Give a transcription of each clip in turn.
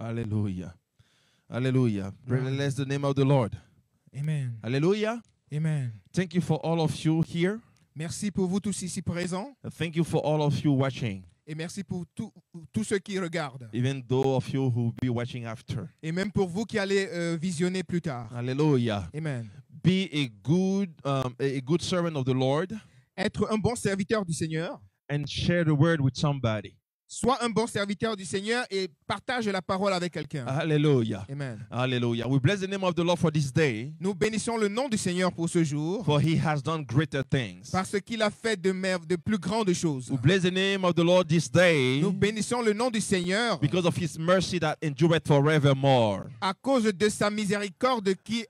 Hallelujah. Hallelujah. Bless the name of the Lord. Amen. Hallelujah. Amen. Thank you for all of you here. Merci pour vous tous ici présents Thank you for all of you watching, et merci pour tous ceux qui regardent even those of you who will be watching after. et même pour vous qui allez visionner plus tard. Hallelujah. Amen. Be a good servant of the Lord Être un bon serviteur du Seigneur. and share the word with somebody. Sois un bon serviteur du Seigneur et partage la parole avec quelqu'un. Hallelujah. Amen. Hallelujah. We bless the name of the Lord for this day, Nous bénissons le nom du Seigneur pour ce jour for he has done greater things. parce qu'il a fait de plus grandes choses. We bless the name of the Lord this day Nous bénissons le nom du Seigneur because of his mercy that endureth forevermore. à cause de sa miséricorde qui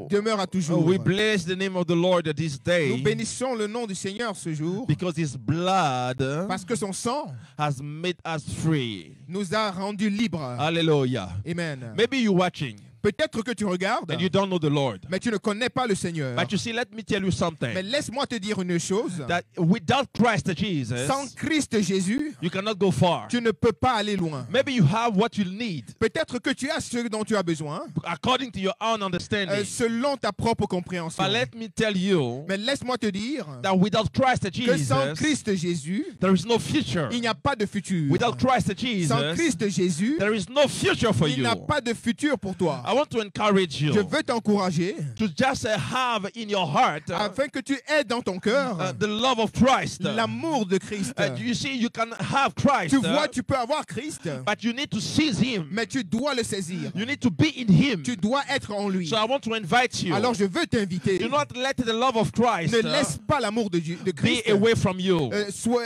demeure à toujours. We bless the name of the Lord this Nous day bénissons le nom du Seigneur ce jour because his blood parce que son sang has made us free. nous a rendus libres. Hallelujah. Amen. Maybe you're watching Peut-être que tu regardes, and you don't know the Lord. mais tu ne connais pas le Seigneur. But you see, let me tell you Mais something. laisse-moi te dire une chose. That without Christ Jesus, Sans Christ Jésus, you cannot go far. tu ne peux pas aller loin. Maybe you have what you need Peut-être que tu as ce dont tu as besoin, according to your own understanding. selon ta propre compréhension. But let me tell you Mais laisse-moi te dire that without Christ que sans Jesus, Christ Jésus, there is no future. il n'y a pas de futur. Without Christ Sans Jesus, Christ Jésus, there is no future for il you. n'y a pas de futur pour toi. I want to encourage Je you veux t'encourager to just have in your heart afin que tu aies dans ton cœur the love of Christ. l'amour de Christ. You see, you can have Christ, Tu vois, tu peux avoir Christ, but you need to seize Him. mais tu dois le saisir. You need to be in Him. Tu dois être en lui. So I want to invite you. Alors je veux t'inviter. Do not let the love of Christ Ne laisse pas l'amour de Christ be away from you.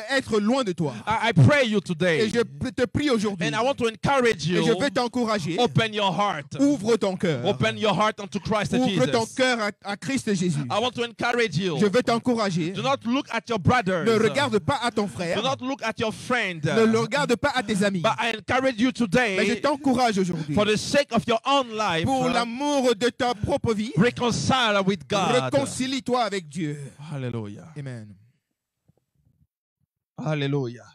être loin de toi. I pray you Et today, je te prie aujourd'hui. and I want to encourage Et je you. veux t'encourager. Open your heart. Ouvre ton cœur. Open your heart unto Christ Ouvre ton Jesus. cœur à Christ Jésus. I want to encourage you. Je veux t'encourager. Do not look at your brothers. Ne regarde pas à ton Do frère. not look at your friend. Ne le regarde pas à tes amis. But I encourage you Mais je today, t'encourage aujourd'hui. for the sake of your own life, Pour l'amour de ta propre vie, reconcile with God. réconcilie-toi avec Dieu. Hallelujah. Amen. Hallelujah.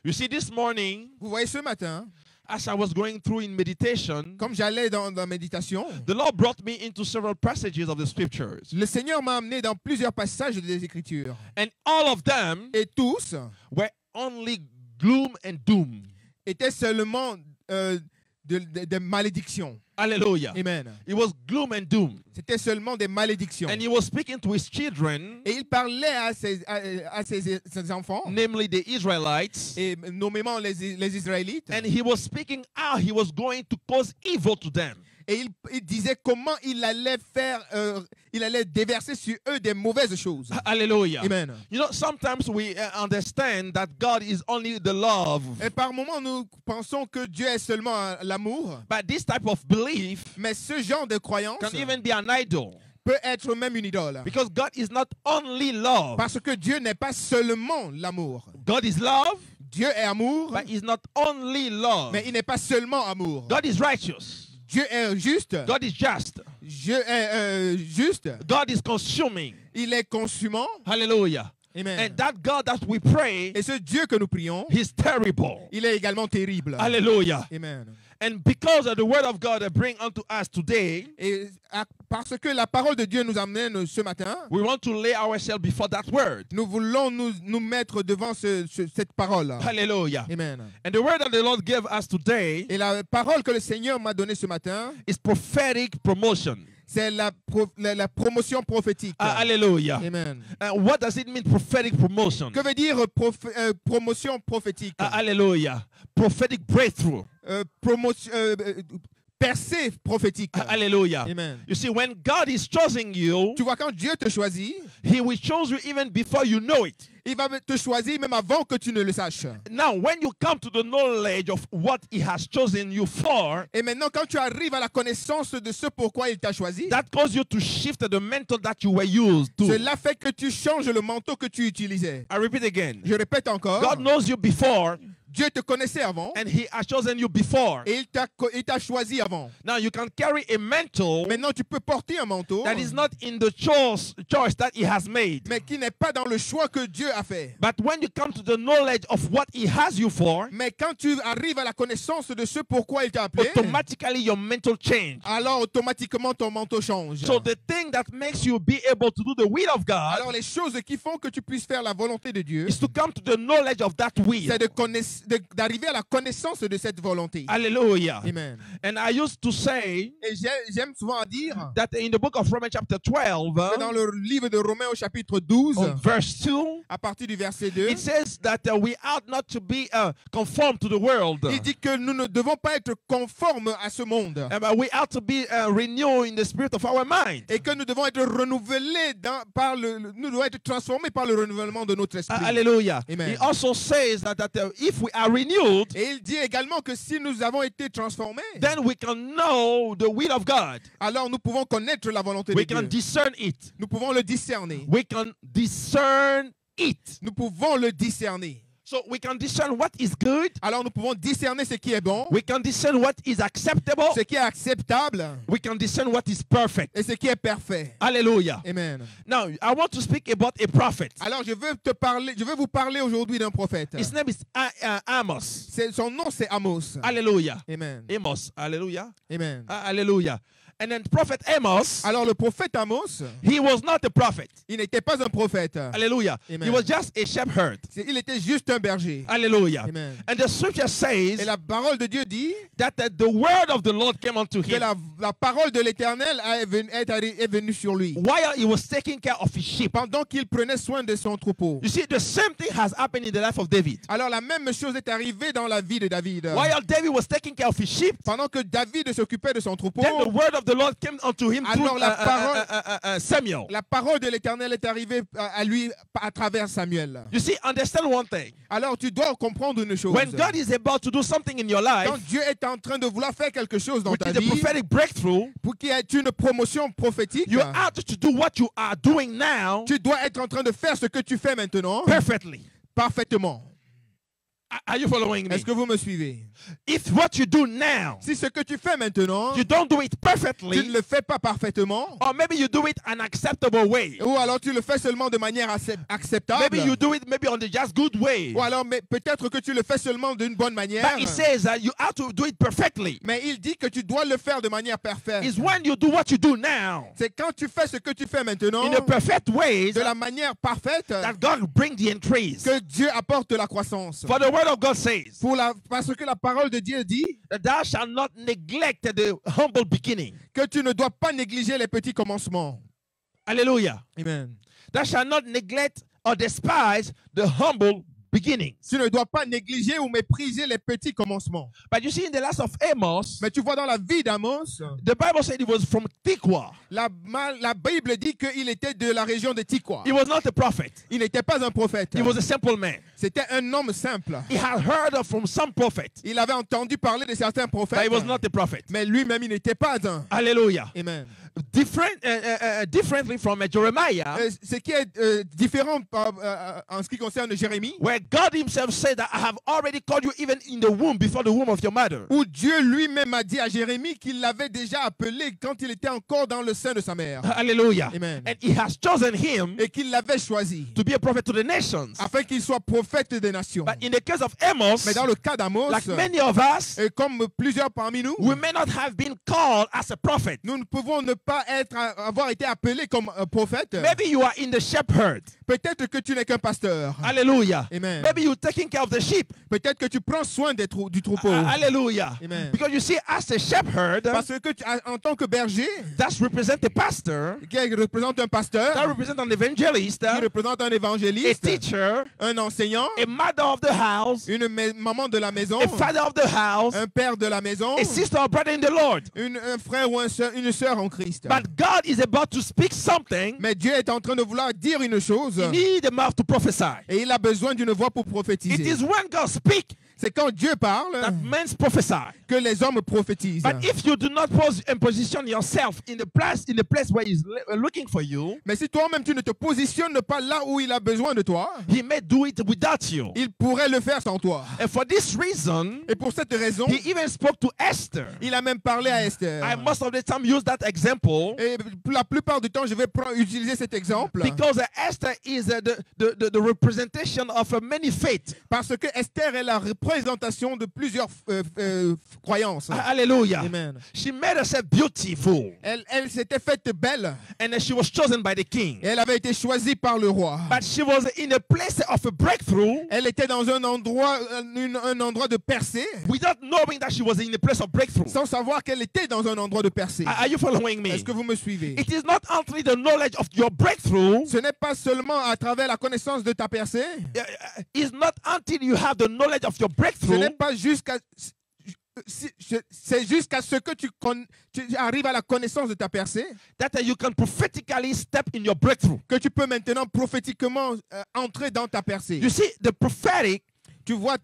You see, this morning, Vous voyez, ce matin, as I was going through in meditation, comme j'allais dans la méditation, the Lord brought me into several passages of the scriptures. le Seigneur m'a amené dans plusieurs passages des Écritures. And all of them Et tous were only gloom and doom. étaient seulement de malédictions. Hallelujah. Amen. It was gloom and doom. C'était seulement des malédictions. And he was speaking to his children, Et il parlait à ses enfants, namely the Israelites, et nommément les Israélites, and he was speaking how he was going to cause evil to them. et il disait comment il allait déverser sur eux des mauvaises choses. Hallelujah. Amen. You know, sometimes we understand that God is only the love, Et par moments, nous pensons que Dieu est seulement l'amour, but this type of belief mais ce genre de croyance can even be an idol, peut être même une idole. because God is not only love. Parce que Dieu n'est pas seulement l'amour. God is love, Dieu est amour, but he's not only love. mais il n'est pas seulement amour. God is righteous. Dieu est juste. God is just. Dieu est juste. God is consuming. Il est consumant. Hallelujah. Amen. And that God that we pray, Et ce Dieu que nous prions, he's terrible. il est également terrible. Hallelujah. Amen. And because of the word of God that bring unto us today, Et parce que la parole de Dieu nous amène ce matin, we want to lay ourselves before that word. nous voulons nous mettre devant cette parole. Hallelujah. Amen. And the word that the Lord gave us today Et la parole que le Seigneur m'a donnée ce matin, is prophetic promotion. c'est la promotion prophétique. Hallelujah. Amen. What does it mean, prophetic promotion? Que veut dire promotion prophétique? Hallelujah. Prophetic breakthrough. Percée prophétique. Hallelujah. Amen. You see, when God is choosing you, Tu vois, quand Dieu te choisit, he will choose you even before you know it. il va te choisir même avant que tu ne le saches. Now, when you come to the knowledge of what he has chosen you for, Et maintenant, quand tu arrives à la connaissance de ce pourquoi il t'a choisi, that causes you to shift the mental that you were used to. cela fait que tu changes le manteau que tu utilisais. I repeat again. Je répète encore. God knows you before Dieu te connaissait avant and He has chosen you before. et il t'a choisi avant. Now you can carry a mantle Maintenant, tu peux porter un manteau, that is not in the choice that He has made. mais qui n'est pas dans le choix que Dieu a fait. But when you come to the knowledge of what He has you for, Mais quand tu arrives à la connaissance de ce pourquoi il t'a appelé, automatically your mental change. alors automatiquement ton manteau change. So the thing that makes you be able to do the will of God Alors les choses qui font que tu puisses faire la volonté de Dieu, is to come to the knowledge of that will. c'est d'arriver à la connaissance de cette volonté. Hallelujah. Amen. And I used to say Et j'aime souvent dire that in the book of Romans chapter 12, que dans le livre de Romains au chapitre 12, on verse 2, à partir du verset 2, it says that we ought not to be conformed to the world. il dit que nous ne devons pas être conformes à ce monde. But we ought to be renewed in the spirit of our mind. Et que nous devons être renouvelés nous devons être transformés par le renouvellement de notre esprit. Hallelujah. Amen. He also says that if we are renewed, Et il dit également que si nous avons été transformés, then we can know the will of God. alors nous pouvons connaître la volonté We de can Dieu. discern it. Nous pouvons le discerner. We can discern it. Nous pouvons le discerner. So we can discern what is good. Alors nous pouvons discerner ce qui est bon, We can discern what is acceptable. ce qui est acceptable We can discern what is perfect. et ce qui est parfait. Hallelujah. Amen. Now, I want to speak about a prophet. Alors je veux vous parler aujourd'hui d'un prophète. His name is Amos. Son nom c'est Amos. Hallelujah. Amen. Amos. Hallelujah. Amen. Hallelujah. And then prophet Amos, Alors le prophète Amos, he was not a prophet. il n'était pas un prophète. Hallelujah. Amen. He was just a shepherd. Il était juste un berger. Hallelujah. Amen. And the scripture says Et la parole de Dieu dit that the word of the Lord came unto que him la parole de l'Éternel est venue sur lui while he was taking care of his sheep. pendant qu'il prenait soin de son troupeau. You see, the same thing has happened in the life of David. Alors la même chose est arrivée dans la vie de David. While David was taking care of his sheep, Pendant que David s'occupait de son troupeau, then the word of the Lord came unto him through alors Samuel. la parole de l'Éternel est arrivée à lui à travers Samuel. You see, understand one thing. Alors tu dois comprendre une chose. When God is about to do something in your life, Quand Dieu est en train de vouloir faire quelque chose dans which ta is a vie, prophetic breakthrough, pour qu'il y ait une promotion prophétique, you are to do what you are doing now tu dois être en train de faire ce que tu fais maintenant perfectly. parfaitement. Are you following me? Est-ce que vous me suivez? If what you do now, Si ce que tu fais maintenant, you don't do it tu ne perfectly, le fais pas parfaitement, or maybe you do it an acceptable way. ou alors tu le fais seulement de manière acceptable, Maybe you do it maybe on the just good way. ou alors peut-être que tu le fais seulement d'une bonne manière, But it says that you have to do it perfectly. mais il dit que tu dois le faire de manière parfaite. It's when you do what you do now C'est quand tu fais ce que tu fais maintenant in a perfect way de la manière parfaite that God brings the increase. que Dieu apporte la croissance. For the word of God says Parce que la parole de Dieu dit that thou shalt not neglect the humble beginning. que tu ne dois pas négliger les petits commencements. Hallelujah. Amen. Thou shalt not neglect or despise the humble beginnings. Tu ne dois pas négliger ou mépriser les petits commencements. But you see, in the last of Amos, Mais tu vois dans la vie d'Amos, the Bible said he was from Tekoa. la Bible dit qu'il était de la région de Tekoa. He was not a prophet. Il n'était pas un prophète. He was a simple man. C'était un homme simple. He had heard from some prophet, Il avait entendu parler de certains but prophètes, he was not a prophet. mais lui-même, il n'était pas un. Hallelujah. Amen. Differently from Jeremiah, Ce qui est différent en ce qui concerne Jérémie, where God himself said that I have already called you even in the womb, before the womb of your mother. où Dieu lui-même a dit à Jérémie qu'il l'avait déjà appelé quand il était encore dans le sein de sa mère. Hallelujah. Amen. And he has chosen him Et qu'il l'avait choisi to be a prophet to the nations. afin qu'il soit prophète des nations. But in the case of Amos, Mais dans le cas d'Amos, like many of us, comme plusieurs parmi nous, we may not have been called as a prophet. nous ne pouvons ne pas avoir été appelés comme prophète. Maybe you are in the shepherd. Peut-être que tu n'es qu'un pasteur. Hallelujah. Amen. Maybe you're taking care of the sheep. Peut-être que tu prends soin du troupeau. Hallelujah. Amen. Because you see, as a shepherd, Parce que en tant que berger, that represents a pastor, qui représente un pasteur, that represents an evangelist, qui représente un a évangéliste, teacher, un enseignant, a mother of the house, une maman de la maison, a father of the house, un père de la maison, a sister or brother in the Lord. un frère ou une sœur en Christ. But God is about to speak something. Mais Dieu est en train de vouloir dire une chose You need a mouth to prophesy. et il a besoin d'une voix pour It prophétiser. is when God speaks C'est quand Dieu parle that men prophesy. que les hommes prophétisent. But if you do not position yourself in the place where he's looking for you, Mais si toi-même tu ne te positionnes pas là où il a besoin de toi, he may do it without you. il pourrait le faire sans toi. And for this reason, Et pour cette raison, he even spoke to Esther. il a même parlé à Esther. I most of the time use that example Et la plupart du temps, je vais utiliser cet exemple. because Esther is the representation of many faiths. Parce que Esther est la représentation de plusieurs croyances. Hallelujah. Amen. She made herself beautiful, Elle s'était faite belle. and she was chosen by the king. Et elle avait été choisie par le roi. But she was in a place of a breakthrough Elle était dans un endroit de percée, without knowing that she was in a place of breakthrough. sans savoir qu'elle était dans un endroit de percée. Are you following me? Est-ce que vous me suivez? It is not only the knowledge of your breakthrough. Ce n'est pas seulement à travers la connaissance de ta percée. It's not until you have the knowledge of your Ce breakthrough n'est pas c'est jusqu'à ce que tu arrives à la connaissance de ta percée that you can prophetically step in your breakthrough. que tu peux maintenant prophétiquement entrer dans ta percée. You see, the prophetic Tu vois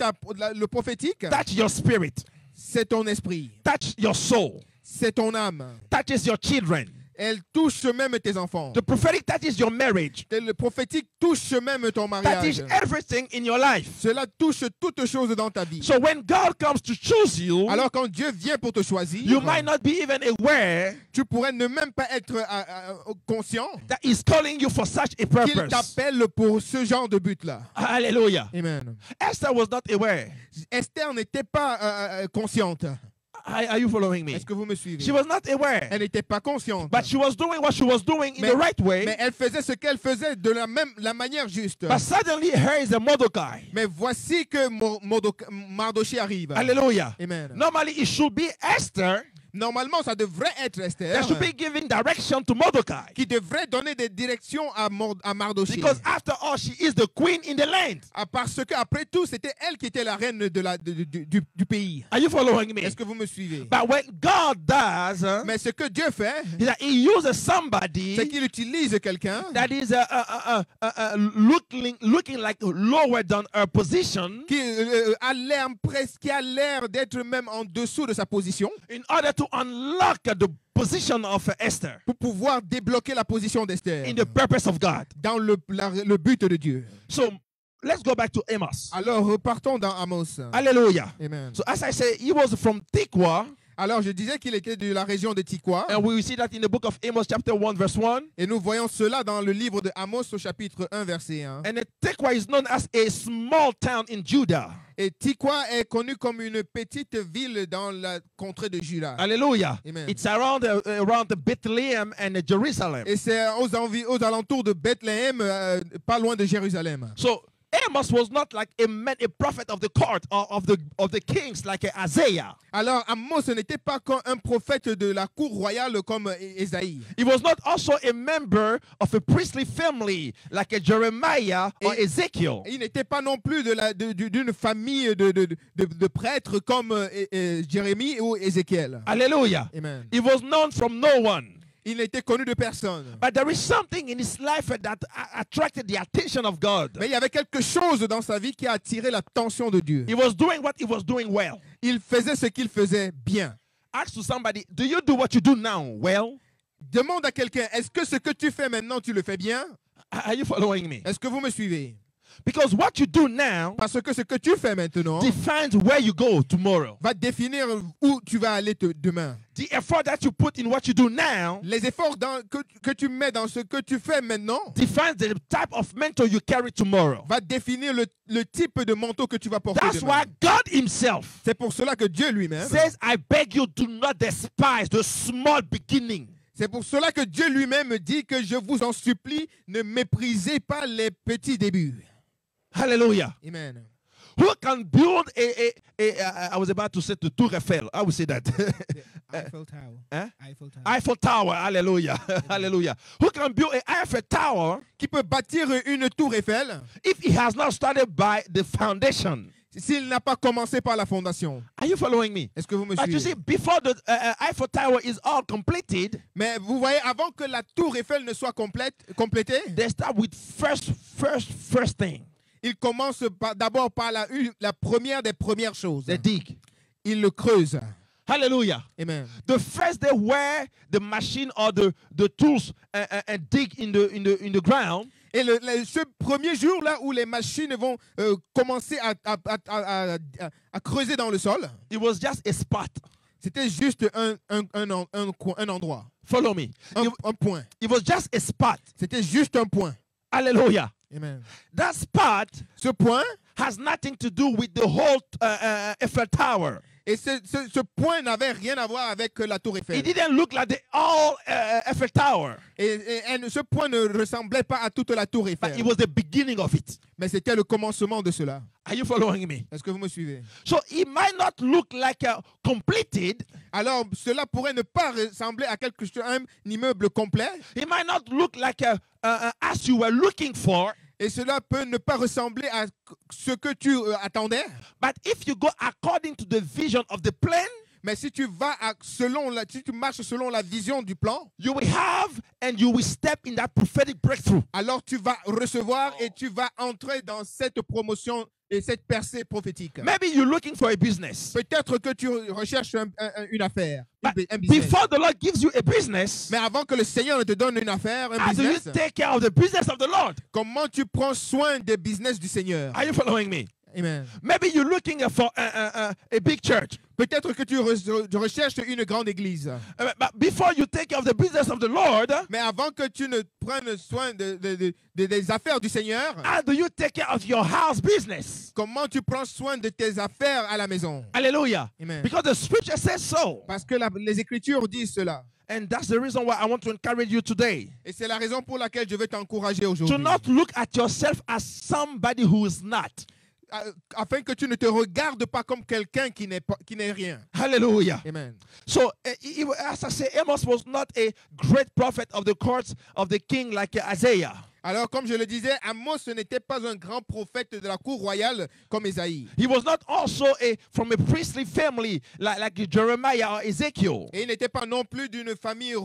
le prophétique, touch your spirit, c'est ton esprit, touch your soul, c'est ton âme. touches your children. Elle touche même tes enfants. The prophetic touches your marriage, Le prophétique touche même ton mariage. touches everything in your life. Cela touche toutes choses dans ta vie. So when God comes to choose you, Alors quand Dieu vient pour te choisir, you might not be even aware tu pourrais ne même pas être conscient that He's calling you for such a qu'il purpose. t'appelle pour ce genre de but-là. Hallelujah. Amen. Esther was not aware. Esther n'était pas consciente. Are you following me? Est-ce que vous me suivez? She was not aware. Elle n'était pas consciente. But she was doing what she was doing in the right way. Mais elle faisait ce qu'elle faisait de la manière juste. But suddenly here is a Mordecai. Mais voici que Mardochée arrive. Hallelujah. Amen. Normally it should be Esther Normalement, ça devrait être Esther that should be giving direction to Mordecai. qui devrait donner des directions à Mardochée. Because after all, she is the queen in the land. Parce qu'après tout, c'était elle qui était la reine du pays. Are you following me? Est-ce que vous me suivez? But when God does, Mais ce que Dieu fait, is that He uses somebody c'est qu'il utilise quelqu'un that is looking like lower than her position qui a l'air d'être même en dessous de sa position in order to unlock the position of Esther pour pouvoir débloquer la position d'Esther in the purpose of God. dans le but de Dieu. So let's go back to Amos. Alors, repartons dans Amos. Hallelujah. Amen. So as I say, he was from Tekoa, Alors, je disais qu'il était de la région de Tekoa. and we will see that in the book of Amos chapter 1 verse 1. Et nous voyons cela dans le livre de Amos au chapitre 1, verset 1. And Tekoa is known as a small town in Judah. Et Tekoa est connu comme une petite ville dans la contrée de Juda. Hallelujah. Amen. It's around Bethlehem and Jerusalem. Et c'est aux alentours de Bethléem, pas loin de Jérusalem. So Amos was not like a prophet of the court or of the kings like Isaiah. Alors Amos n'était pas un prophète de la cour royale comme Ésaïe. He was not also a member of a priestly family like Jeremiah or Ezekiel. Il n'était pas non plus d'une famille de prêtres comme Jérémie ou Ézéchiel. Hallelujah. Amen. He was known from no one. Il n'était connu de personne. But there is something in his life that attracted the attention of God. Mais il y avait quelque chose dans sa vie qui a attiré l'attention de Dieu. He was doing what he was doing well. Il faisait ce qu'il faisait bien. Ask to somebody, do you do what you do now well? Demande à quelqu'un, est-ce que ce que tu fais maintenant, tu le fais bien? Are you following me? Est-ce que vous me suivez? Because what you do now Parce que ce que tu fais maintenant defines where you go tomorrow. va définir où tu vas aller demain. The effort that you put in what you do now Les efforts que tu mets dans ce que tu fais maintenant defines the type of mentor you carry tomorrow. va définir le type de manteau que tu vas porter That's demain. why God himself C'est pour cela que Dieu lui-même, says, I beg you, do not despise the small beginning. c'est pour cela que Dieu lui-même dit que je vous en supplie, ne méprisez pas les petits débuts. Hallelujah. Amen. Who can build I was about to say the Tour Eiffel. I would say that. Eiffel Tower. Huh? Eiffel Tower. Eiffel Tower. Hallelujah. Hallelujah. Who can build an Eiffel Tower Qui peut bâtir une tour Eiffel if he has not started by the foundation? s'il n'a pas commencé par la fondation? Are you following me? Est-ce que vous me But you see, suivez? before the Eiffel Tower is all completed, Mais vous voyez, avant que la tour Eiffel ne soit complétée, they start with first thing. il commence d'abord par la première des premières choses. They dig. Il le creuse. Hallelujah. Amen. The first day where the machine or the tools and dig in the ground, Et ce premier jour là où les machines vont commencer à creuser dans le sol, it was just a spot. c'était juste un endroit, Follow me. un point. It was just a spot. C'était juste un point. Hallelujah. Amen. That spot Ce point, has nothing to do with the whole Eiffel Tower. et ce point n'avait rien à voir avec la tour It Eiffel. didn't look like the all Eiffel Tower, Et ce point ne ressemblait pas à toute la tour but Eiffel. it was the beginning of it. Mais c'était le commencement de cela. Are you following me? Est-ce que vous me suivez? So it might not look like completed. Alors, cela pourrait ne pas ressembler à quelque chose, un immeuble complet. It might not look like as you were looking for. Et cela peut ne pas ressembler à ce que tu attendais. But if you go according to the vision of the plan, Mais si tu vas si tu marches selon la vision du plan, you will have and you will step in that prophetic breakthrough. alors tu vas recevoir et tu vas entrer dans cette promotion et cette percée prophétique. Maybe you're looking for a business. Peut-être que tu recherches une affaire, But un business. before the Lord gives you a business, Mais avant que le Seigneur ne te donne une affaire, un how do you business, take care of the business of the Lord? comment tu prends soin des business du Seigneur? Are you following me? Amen. Maybe you're looking for a big church. Peut-être que tu recherches une grande église. But before you take care of the business of the Lord, Mais avant que tu ne prennes soin des affaires du Seigneur, how do you take care of your house business? comment tu prends soin de tes affaires à la maison? Hallelujah. Amen. Because the scripture says so. Parce que les Écritures disent cela. And that's the reason why I want to encourage you today. Et c'est la raison pour laquelle je veux t'encourager To aujourd'hui. not look at yourself as somebody who is not. Afin que tu ne te regardes pas comme quelqu'un qui n'est rien. Hallelujah. Amen. So, as I say, Amos was not a great prophet of the courts of the king like Isaiah. Alors, comme je le disais, Amos ce n'était pas un grand prophète de la cour royale comme Ésaïe. He was not also from a priestly family like Jeremiah or Ezekiel. Et il n'était pas non plus d'une famille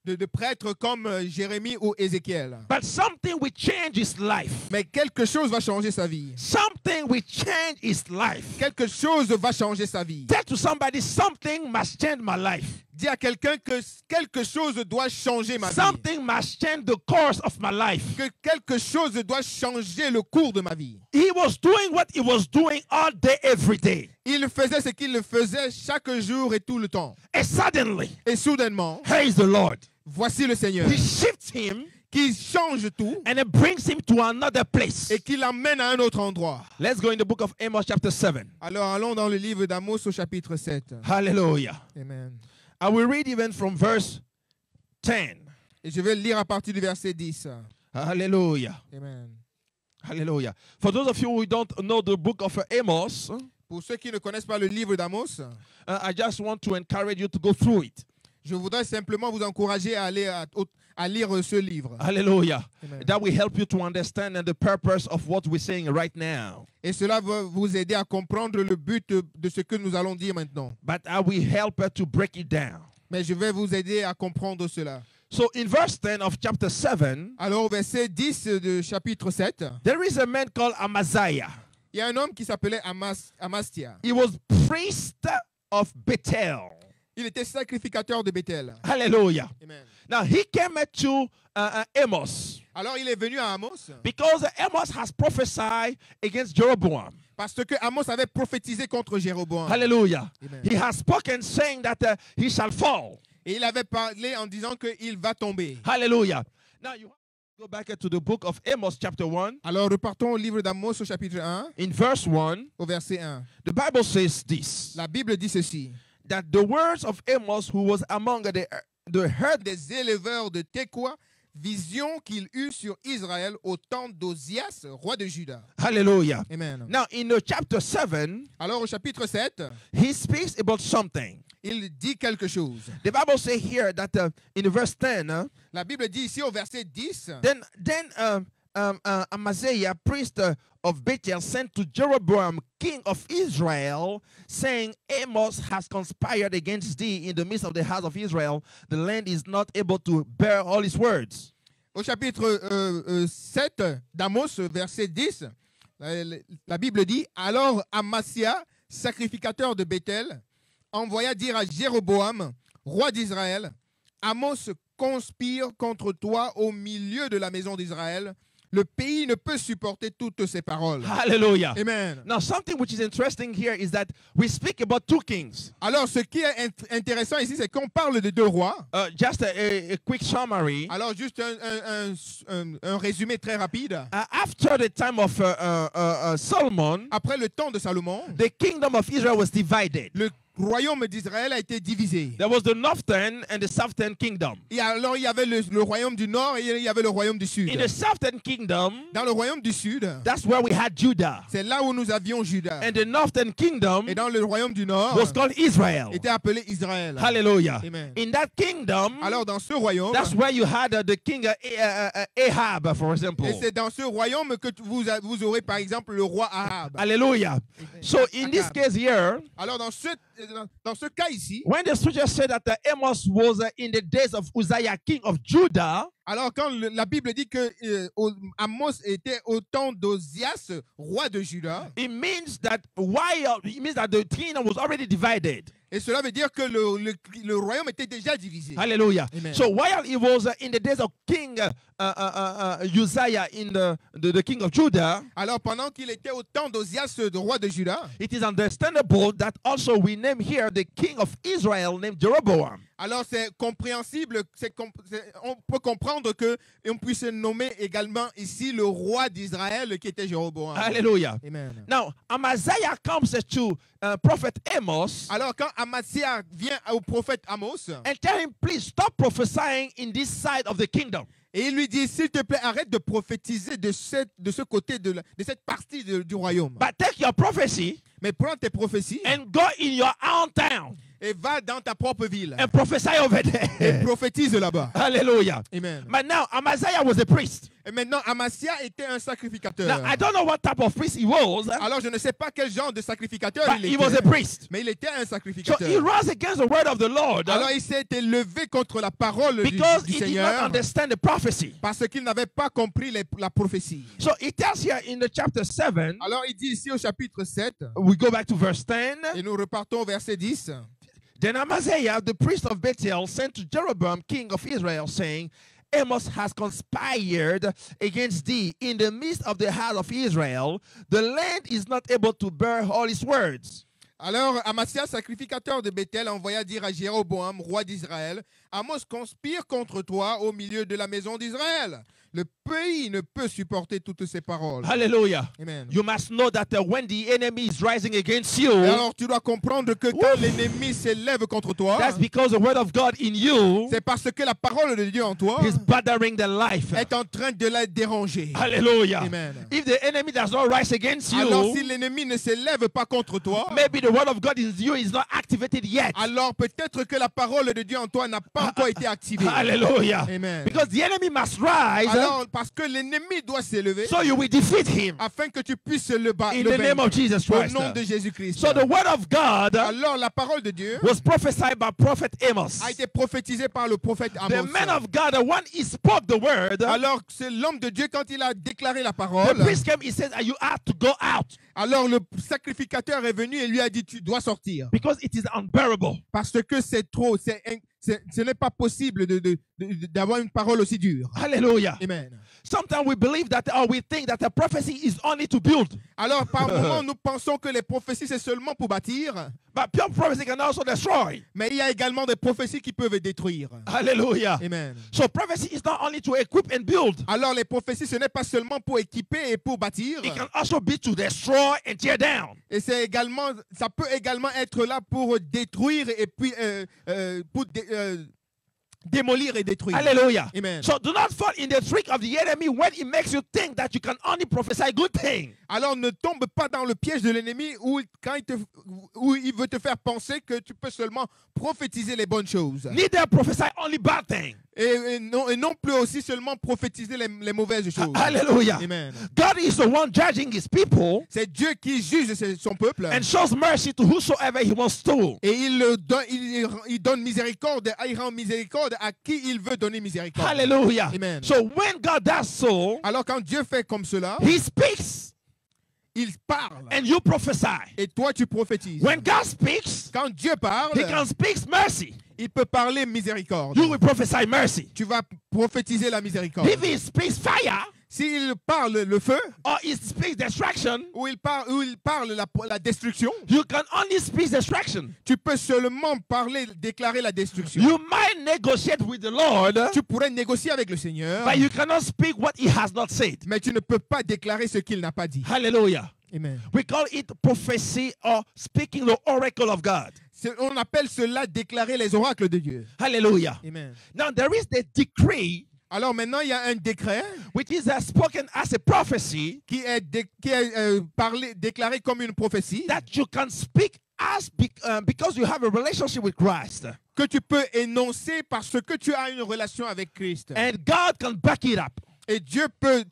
de prêtres comme Jérémie ou Ézéchiel. But something will change his life. Mais quelque chose va changer sa vie. Something will change his life. Quelque chose va changer sa vie. Tell to somebody, something must change my life. Dis à quelqu'un que quelque chose doit changer ma vie. Something must change the course of my life. Que quelque chose doit changer le cours de ma vie. He was doing what he was doing all day, every day. Il faisait ce qu'il le faisait chaque jour et tout le temps. And suddenly, Et soudainement, here is the Lord. voici le Seigneur He shifts him qui change tout and it brings him to another place. et qui l'emmène à un autre endroit. Let's go in the book of Amos chapter 7. Alors allons dans le livre d'Amos au chapitre 7. Hallelujah. Amen. I will read even from verse 10. Et je vais lire à partir du verset 10. Hallelujah. Amen. Hallelujah. For those of you who don't know the book of Amos, Pour ceux qui ne connaissent pas le livre d'Amos, I just want to encourage you to go through it. je voudrais simplement vous encourager à aller à lire ce livre. Hallelujah. Amen. That will help you to understand the purpose of what we're saying right now. Et cela va vous aider à comprendre le but de ce que nous allons dire maintenant. But I will help her to break it down. Mais je vais vous aider à comprendre cela. So in verse 10 of chapter 7, Alors au verset 10 de chapitre 7, there is a man called Amaziah. il y a un homme qui s'appelait Amastia. He was priest of Bethel. Il était sacrificateur de Bethel. Hallelujah. Amen. Now he came to Amos Alors il est venu à Amos because Amos has prophesied against Jeroboam. parce que Amos avait prophétisé contre Jéroboam. Hallelujah. Amen. He has spoken saying that he shall fall. Et il avait parlé en disant qu'il va tomber. Hallelujah. Now you go back to the book of Amos chapter 1. Alors repartons au livre d'Amos au chapitre 1, In verse 1, au verset 1. the Bible says this, La Bible dit ceci. that the words of Amos, who was among the herd Des éleveurs de Tekoa, vision qu'il eut sur Israël au temps d'Ozias, roi de Juda. Hallelujah. Amen. Now, in chapter 7, Alors au chapitre 7, he speaks about something. il dit quelque chose. The Bible says here that in verse 10, La Bible dit ici au verset 10, then Amaziah, priest of Bethel, sent to Jeroboam, king of Israel, saying, Amos has conspired against thee in the midst of the house of Israel. The land is not able to bear all his words. au chapitre 7 d'Amos, verset 10, la Bible dit « Alors Amasia, sacrificateur de Bethel, envoya dire à Jéroboam, roi d'Israël, Amos conspire contre toi au milieu de la maison d'Israël. Le pays ne peut supporter toutes ces paroles. » Hallelujah. Amen. Now, something which is interesting here is that we speak about two kings. Alors, ce qui est intéressant ici, c'est qu'on parle de deux rois. Just a quick summary. Alors, juste un résumé très rapide. After the time of Solomon, Après le temps de Salomon, the kingdom of Israel was divided. le royaume d'Israël a été divisé. There was the northern and the southern kingdom. Et alors, il y avait le royaume du nord et il y avait le royaume du sud. In the southern kingdom, Dans le royaume du sud, that's where we had Judah. c'est là où nous avions Juda. And the northern kingdom Et dans le royaume du nord, was called Israel. était appelé Israël. Hallelujah. Amen. In that kingdom, Alors, dans ce royaume, that's where you had the king Ahab, for example. et c'est dans ce royaume que vous aurez par exemple le roi Ahab. Hallelujah. So in this case here, Alors, dans ce cas ici, when the scripture said that Amos was in the days of Uzziah, king of Judah, alors quand la Bible dit que Amos était au temps d'Ozias, roi de Juda, it means that the kingdom was already divided. et cela veut dire que le royaume était déjà divisé. Hallelujah. Amen. So while it was in the days of King Uzziah in the king of Judah, Alors pendant qu'il était au temps d'Ozias, le roi de Juda, it is understandable that also we name here the king of Israel named Jeroboam. alors c'est compréhensible, on peut comprendre que on puisse nommer également ici le roi d'Israël qui était Jéroboam. Hallelujah. Amen. Now, Amaziah comes to prophet Amos Alors quand Amasia vient au prophète Amos and tell him, please stop prophesying in this side of the kingdom. et il lui dit, s'il te plaît, arrête de prophétiser de ce côté de cette partie du royaume. But take your prophecy Mais prends tes prophéties and go in your own town et va dans ta propre ville and prophesy over et there. prophétise là-bas. Hallelujah. Amen. But now, Amaziah was a priest. Et maintenant, Amasia était un sacrificateur. Now, I don't know what type of priest he was, Alors, je ne sais pas quel genre de sacrificateur but il he was était, a priest. mais il était un So sacrificateur. he rose against the word of the Lord Alors, il s'est élevé contre la parole because du he did not Seigneur understand the prophecy. parce qu'il n'avait pas compris la prophétie. So it tells here in the chapter 7, Alors, il dit ici au chapitre 7, we go back to verse 10. et nous repartons au verset 10. Then Amaziah, the priest of Bethel, sent to Jeroboam, king of Israel, saying, Amos has conspired against thee in the midst of the house of Israel. The land is not able to bear all his words. Alors, Amasia, sacrificateur de Bethel, envoya dire à Jéroboam, roi d'Israël, Amos conspire contre toi au milieu de la maison d'Israël. Le pays ne peut supporter toutes ces paroles. Hallelujah. Amen. You must know that when the enemy is rising against you, Et alors, tu dois comprendre que quand l'ennemi s'élève contre toi, that's because the word of God in you c'est parce que la parole de Dieu en toi is bothering the life. est en train de la déranger. Hallelujah. Amen. If the enemy does not rise against Alors, si you, l'ennemi ne s'élève pas contre toi, maybe the word of God in you is not activated yet. alors peut-être que la parole de Dieu en toi n'a pas encore été activée. Hallelujah. Amen. Because the enemy must rise Alors, parce que l'ennemi doit s'élever so you will defeat him afin que tu puisses le battre in the name of Jesus au Christ. nom de Jésus-Christ. So the word of God Alors, la parole de Dieu was prophesied by prophet Amos. a été prophétisée par le prophète The Amos. man of God, when he spoke the word, Alors, c'est l'homme de Dieu quand il a déclaré la the parole. priest came, he says, you have to go out Alors, le sacrificateur est venu et lui a dit, tu dois sortir. because it is unbearable. Parce que c'est trop, ce n'est pas possible d'avoir une parole aussi dure. Hallelujah. Amen. Sometimes we believe that, or we think that a prophecy is only to build. Alors, par moments, nous pensons que les prophéties, c'est seulement pour bâtir. But pure prophecy can also destroy. Mais il y a également des prophéties qui peuvent détruire. Hallelujah. Amen. So prophecy is not only to equip and build. Alors, les prophéties, ce n'est pas seulement pour équiper et pour bâtir. It can also be to destroy and tear down. Et ça peut également être là pour détruire et puis pour démolir et détruire. Hallelujah. Amen. So do not fall in the trick of the enemy when he makes you think that you can only prophesy good things. Alors ne tombe pas dans le piège de l'ennemi où il veut te faire penser que tu peux seulement prophétiser les bonnes choses. Neither prophesy only bad things. Et non plus aussi seulement prophétiser les mauvaises choses. Hallelujah. Amen. God is the one judging his people C'est Dieu qui juge son peuple. and shows mercy to whosoever he wants to. Et il donne miséricorde, il rend miséricorde à qui il veut donner miséricorde. Hallelujah. Amen. So when God does so, Alors quand Dieu fait comme cela, he speaks il parle. and you prophesy. Et toi tu prophétises. When God speaks, Quand Dieu parle, he can speak mercy. il peut parler miséricorde. You will prophesy mercy. Tu vas prophétiser la miséricorde. If he speaks fire S'il parle le feu, or he speaks destruction, ou il parle la destruction, you can only speak destruction. tu peux seulement déclarer la destruction. You might negotiate with the Lord, Tu pourrais négocier avec le Seigneur, but you cannot speak what he has not said. mais tu ne peux pas déclarer ce qu'il n'a pas dit. Hallelujah. Amen. We call it prophecy or speaking the oracle of God. On appelle cela déclarer les oracles de Dieu. Hallelujah. Amen. Now there is the decree Alors maintenant, il y a un décret which is spoken as a prophecy qui est déclaré comme une prophétie that you can speak as because you have a relationship with Christ. que tu peux énoncer parce que tu as une relation avec Christ. And God can back it up. Et Dieu peut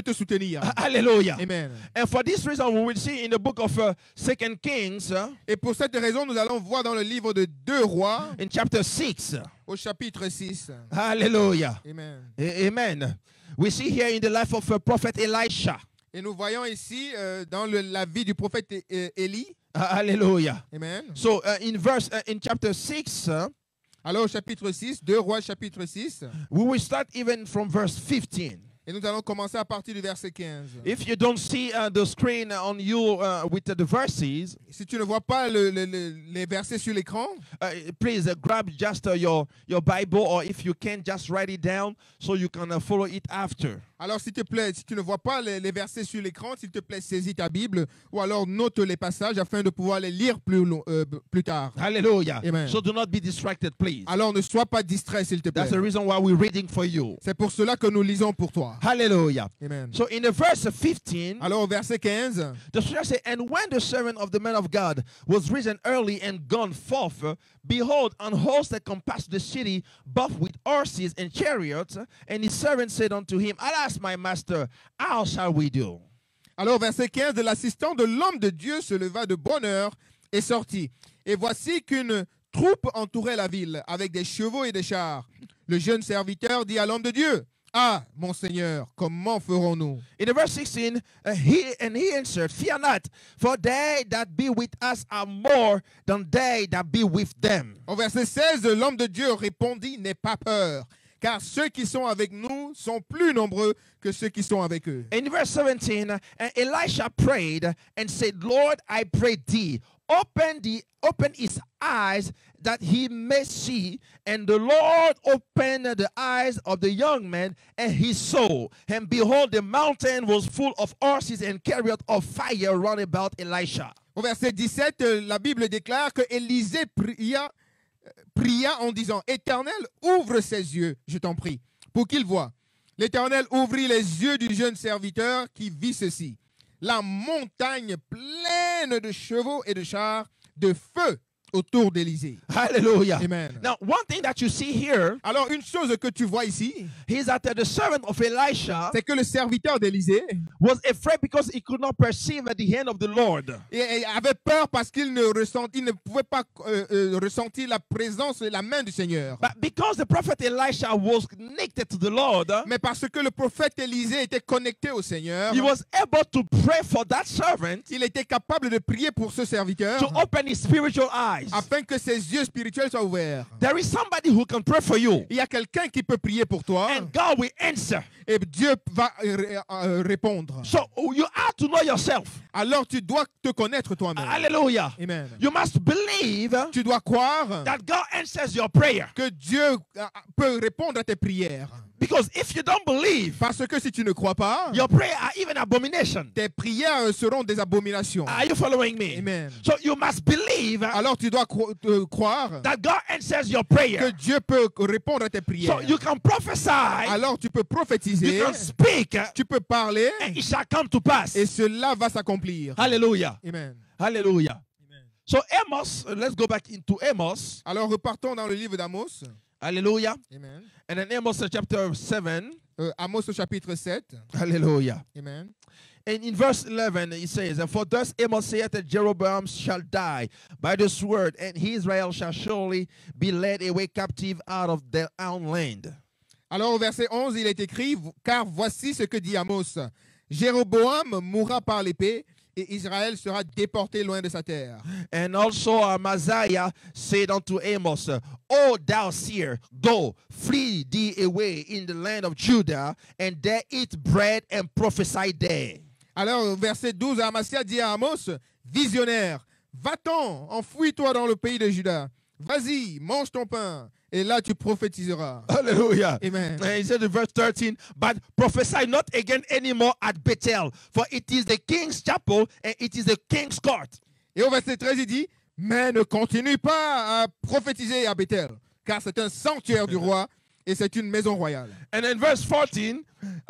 te soutenir. Hallelujah. Amen. And for this reason, we will see in the book of 2 Kings, Et pour cette raison, nous allons voir dans le livre de 2 Rois, in chapter 6. au chapitre 6. Hallelujah. Amen. Amen. We see here in the life of prophet Elisha. Et nous voyons ici dans la vie du prophète Élie. Hallelujah. Amen. So in chapter 6, Alors au chapitre 6, 2 Rois chapitre 6, we will start even from verse 15. et nous allons commencer à partir du verset 15. If you don't see the screen on you with the verses, Si tu ne vois pas les versets sur l'écran, please grab just your Bible, or if you can, just write it down so you can follow it after. alors s'il te plaît, si tu ne vois pas les versets sur l'écran, s'il te plaît, saisis ta Bible ou alors note les passages afin de pouvoir les lire plus tard. Hallelujah. Amen. So do not be distracted, please. Alors ne sois pas distrait, s'il te plaît. That's the reason why we're reading for you. C'est pour cela que nous lisons pour toi. Hallelujah. Amen. So in the verse 15, Alors au verset 15, the scripture says, and when the servant of the man of God was risen early and gone forth, behold, an host that compassed the city, both with horses and chariots. And his servant said unto him, alas, my master, how shall we do? alors verset 15, l'assistant de l'homme de Dieu se leva de bonne heure et sortit. Et voici qu'une troupe entourait la ville avec des chevaux et des chars. Le jeune serviteur dit à l'homme de Dieu, ah, mon Seigneur, comment ferons-nous? In the verse 16, he answered, fear not, for they that be with us are more than they that be with them. Au verset 16, l'homme de Dieu répondit, n'aie pas peur, car ceux qui sont avec nous sont plus nombreux que ceux qui sont avec eux. In verse 17, Elisha prayed and said, Lord, I pray thee, open his eyes that he may see. And the Lord opened the eyes of the young man, and he saw. And behold, the mountain was full of horses and chariots of fire round about Elisha. Au verset 17, la Bible déclare que Élisée pria en disant, Éternel, ouvre ses yeux, je t'en prie, pour qu'il voie. L'Éternel ouvrit les yeux du jeune serviteur qui vit ceci. La montagne pleine de chevaux et de chars, de feu autour d'Élysée. Hallelujah. Amen. Now, one thing that you see here Alors, une chose que tu vois ici, is that the servant of Elisha c'est que le serviteur d'Élysée was afraid because he could not perceive at the hand of the Lord. et avait peur parce qu'il ne pouvait pas ressentir la présence et la main du Seigneur. But because the prophet Elisha was connected to the Lord, Mais parce que le prophète Élisée était connecté au Seigneur, he was able to pray for that servant il était capable de prier pour ce serviteur to open his spiritual eyes. afin que ses yeux spirituels soient ouverts. There is somebody who can pray for you, Il y a quelqu'un qui peut prier pour toi and God will answer. et Dieu va répondre. So you have to know yourself. Alors tu dois te connaître toi-même. Hallelujah. Amen. You must believe Tu dois croire that God answers your prayer. que Dieu peut répondre à tes prières. Because if you don't believe, Parce que si tu ne crois pas, your prayer are even abomination. tes prières seront des abominations. Are you following me? Amen. So you must believe Alors tu dois croire that God answers your que prayer. Dieu peut répondre à tes prières. So you can prophesy, Alors tu peux prophétiser, you can speak, tu peux parler and it shall come to pass. et cela va s'accomplir. Hallelujah. Amen. Hallelujah. Amen. So Amos, let's go back into Amos. Alors repartons dans le livre d'Amos. Hallelujah. Amen. And in Amos chapter 7, Amos au chapitre 7. hallelujah. Amen. And in verse 11, it says, For thus Amos saith that Jeroboam shall die by the sword, and Israel shall surely be led away captive out of their own land. Alors au verset 11, il est écrit, car voici ce que dit Amos. Jéroboam mourra par l'épée, et Israël sera déporté loin de sa terre. And also Amaziah said unto Amos, O thou seer, go, flee thee away in the land of Judah, and there eat bread and prophesy there. Alors, verset 12, Amasia dit à Amos, visionnaire, va-t'en, enfouis-toi dans le pays de Juda. Vas-y, mange ton pain, et là tu prophétiseras. Hallelujah. Amen. And he said in verse 13, but prophesy not again anymore at Bethel, for it is the king's chapel, and it is the king's court. Et au verset 13, il dit, mais ne continue pas à prophétiser à Bethel, car c'est un sanctuaire du roi, et c'est une maison royale. And in verse 14,